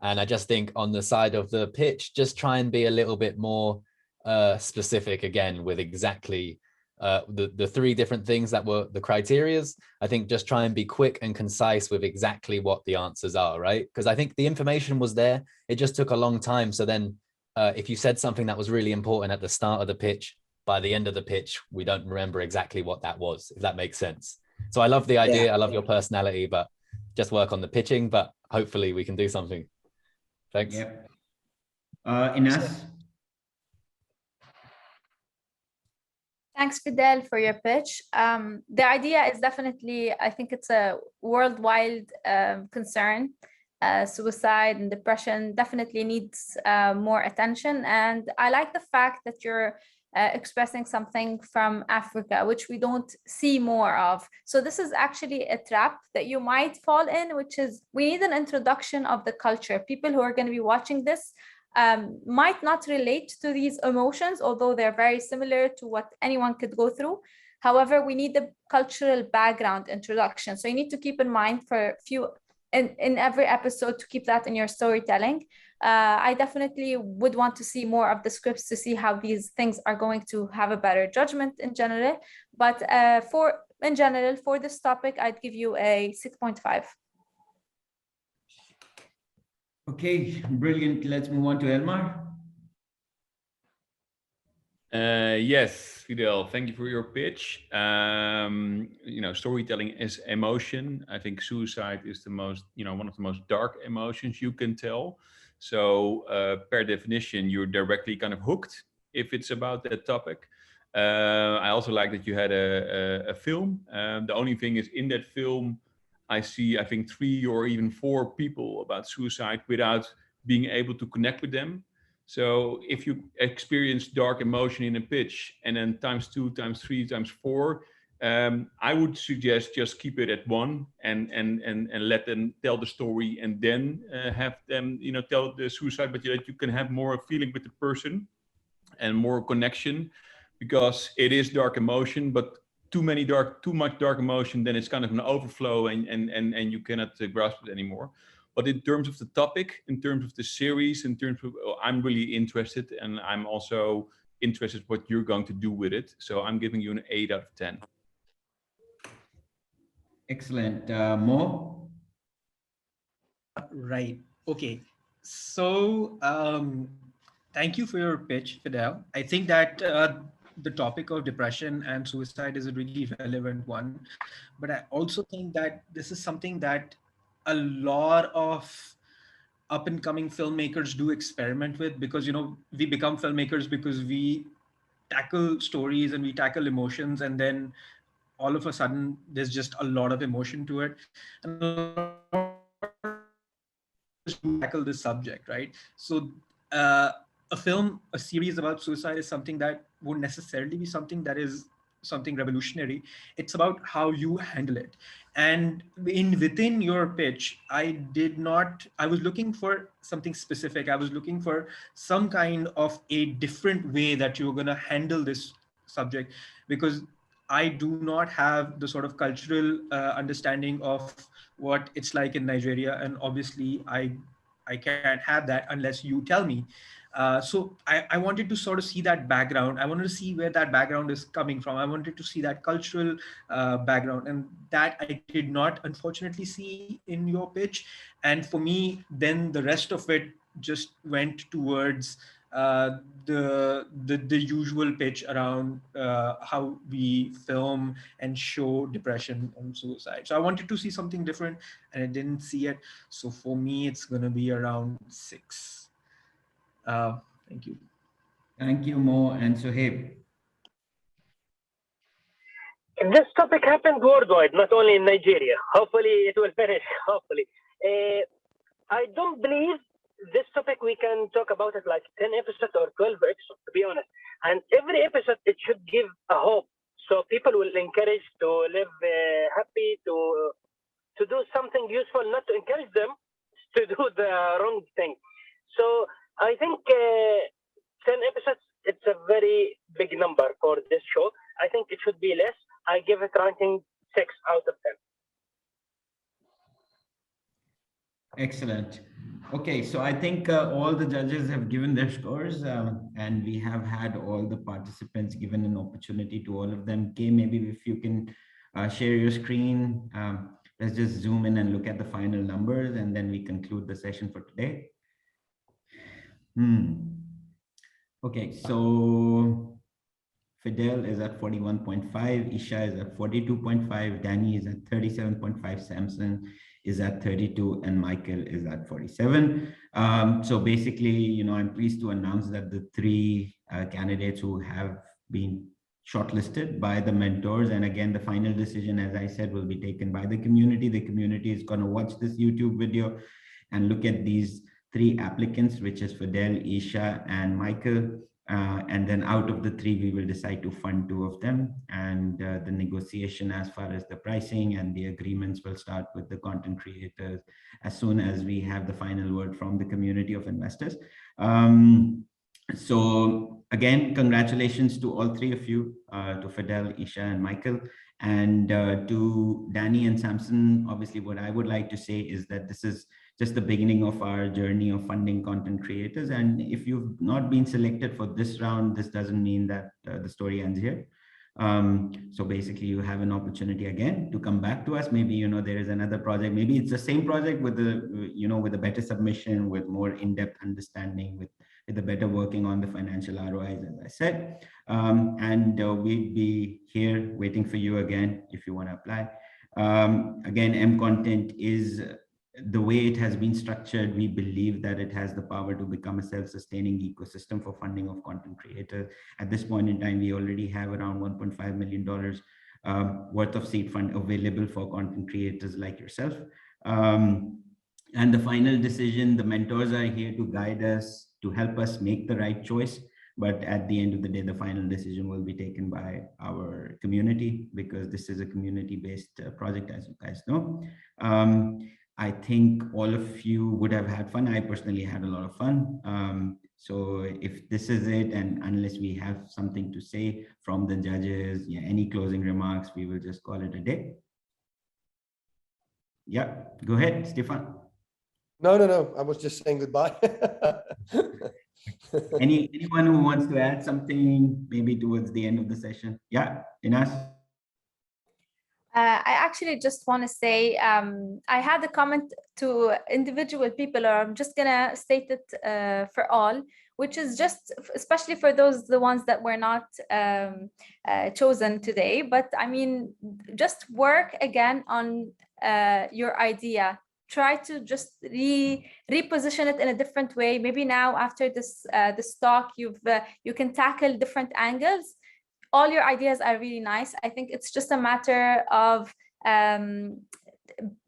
And I just think on the side of the pitch, just try and be a little bit more specific again with exactly the 3 different things that were the criterias. I think just try and be quick and concise with exactly what the answers are, right? Because I think the information was there. It just took a long time. So then if you said something that was really important at the start of the pitch, by the end of the pitch, we don't remember exactly what that was, if that makes sense. So I love the idea. Yeah. I love your personality, but just work on the pitching, but hopefully we can do something. Thanks. Yep. Ines? Thanks, Fidel, for your pitch. The idea is definitely, I think it's a worldwide concern. Suicide and depression definitely needs more attention. And I like the fact that you're expressing something from Africa, which we don't see more of. So this is actually a trap that you might fall in, which is we need an introduction of the culture. People who are going to be watching this might not relate to these emotions, although they're very similar to what anyone could go through. However, we need the cultural background introduction. So you need to keep in mind for a few in every episode to keep that in your storytelling. I definitely would want to see more of the scripts to see how these things are going to have a better judgment in general. But for this topic, I'd give you a 6.5. Okay, brilliant. Let's move on to Jelmar. Yes, Fidel, thank you for your pitch. Storytelling is emotion. I think suicide is the most, one of the most dark emotions you can tell. So per definition, you're directly kind of hooked if it's about that topic. I also like that you had a film. The only thing is in that film, I see, I think 3 or even 4 people about suicide without being able to connect with them. So if you experience dark emotion in a pitch and then times 2, times 3, times 4, I would suggest just keep it at 1 and let them tell the story and then have them, tell the suicide, but that you can have more feeling with the person and more connection, because it is dark emotion, but too much dark emotion, then it's kind of an overflow and you cannot grasp it anymore. But in terms of the topic, in terms of the series, in terms of, I'm really interested, and I'm also interested what you're going to do with it. So I'm giving you an 8 out of 10. Excellent. Mo? Right. Okay. So thank you for your pitch, Fidel. I think that the topic of depression and suicide is a really relevant one. But I also think that this is something that a lot of up and coming filmmakers do experiment with, because, we become filmmakers because we tackle stories and we tackle emotions, and then all of a sudden there's just a lot of emotion to it. And tackle this subject, right? So a series about suicide is something that won't necessarily be something that is something revolutionary. It's about how you handle it. And within your pitch, I was looking for something specific. I was looking for some kind of a different way that you're going to handle this subject, because I do not have the sort of cultural understanding of what it's like in Nigeria. And obviously I can't have that unless you tell me. So I wanted to sort of see that background. I wanted to see where that background is coming from. I wanted to see that cultural background, and that I did not unfortunately see in your pitch. And for me, then the rest of it just went towards the usual pitch around how we film and show depression and suicide. So I wanted to see something different, and I didn't see it. So for me, it's going to be around 6. Thank you. Thank you, Mo and Suhaib. This topic happened worldwide, not only in Nigeria. Hopefully, it will finish. Hopefully, I don't believe this topic we can talk about it like 10 episodes or 12 episodes, to be honest. And every episode, it should give a hope, so people will encourage to live happy, to do something useful, not to encourage them to do the wrong thing. So I think 10 episodes, it's a very big number for this show. I think it should be less. I give it ranking 6 out of 10. Excellent. Okay, so I think all the judges have given their scores, and we have had all the participants given an opportunity to all of them. Okay, maybe if you can share your screen, let's just zoom in and look at the final numbers, and then we conclude the session for today. Okay, so Fidel is at 41.5, Isha is at 42.5, Danny is at 37.5, Samson is at 32, and Michael is at 47. So basically, I'm pleased to announce that the 3 candidates who have been shortlisted by the mentors, and again, the final decision, as I said, will be taken by the community. The community is going to watch this YouTube video and look at these 3 applicants, which is Fidel, Isha, and Michael. And then out of the 3, we will decide to fund 2 of them. And the negotiation as far as the pricing and the agreements will start with the content creators as soon as we have the final word from the community of investors. So again, congratulations to all 3 of you, to Fidel, Isha, and Michael. And to Danny and Samson, obviously what I would like to say is that this is just the beginning of our journey of funding content creators. And if you've not been selected for this round, this doesn't mean that the story ends here. So basically you have an opportunity again to come back to us. Maybe, there is another project, maybe it's the same project with with a better submission, with more in-depth understanding, with the better working on the financial ROIs, as I said. And we'll be here waiting for you again if you want to apply. Again, MContent is, the way it has been structured, we believe that it has the power to become a self-sustaining ecosystem for funding of content creators. At this point in time, we already have around $1.5 million worth of seed fund available for content creators like yourself. And the final decision, the mentors are here to guide us, to help us make the right choice. But at the end of the day, the final decision will be taken by our community, because this is a community-based project, as you guys know. I think all of you would have had fun. I personally had a lot of fun. So if this is it, and unless we have something to say from the judges, any closing remarks, we will just call it a day. Yeah, go ahead, Stephan. No. I was just saying goodbye. Anyone who wants to add something, maybe towards the end of the session? Yeah, Ines. I actually just want to say, I had a comment to individual people, or I'm just gonna state it for all, which is just, especially for the ones that were not chosen today. But I mean, just work again on your idea. Try to just reposition it in a different way. Maybe now after this talk, you can tackle different angles. All your ideas are really nice. I think it's just a matter of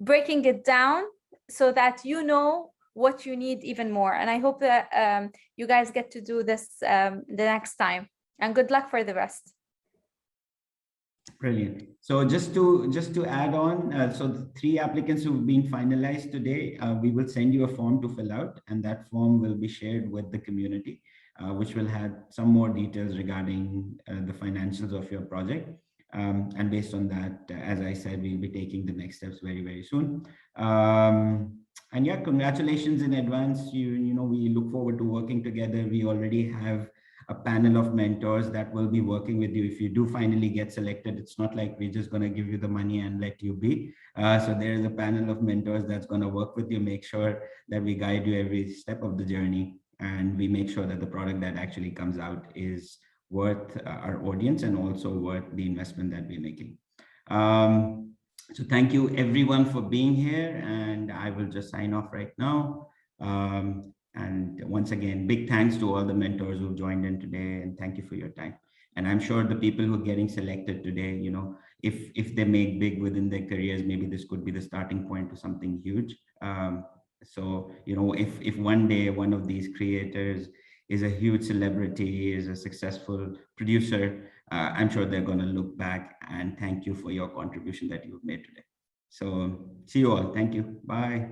breaking it down so that you know what you need even more. And I hope that you guys get to do this the next time. And good luck for the rest. Brilliant. So just to add on, so the 3 applicants who've been finalized today, we will send you a form to fill out, and that form will be shared with the community, which will have some more details regarding the financials of your project. And based on that, as I said, we'll be taking the next steps very, very soon. And yeah, congratulations in advance. You know, we look forward to working together. We already have a panel of mentors that will be working with you. If you do finally get selected, it's not like we're just going to give you the money and let you be. So there is a panel of mentors that's going to work with you, make sure that we guide you every step of the journey, and we make sure that the product that actually comes out is worth our audience and also worth the investment that we're making. So thank you everyone for being here, and I will just sign off right now. And once again, big thanks to all the mentors who've joined in today, and thank you for your time. And I'm sure the people who are getting selected today, you know, if they make big within their careers, maybe this could be the starting point to something huge. So, you know, if one day one of these creators is a huge celebrity, is a successful producer, I'm sure they're going to look back and thank you for your contribution that you've made today. So see you all. Thank you. Bye.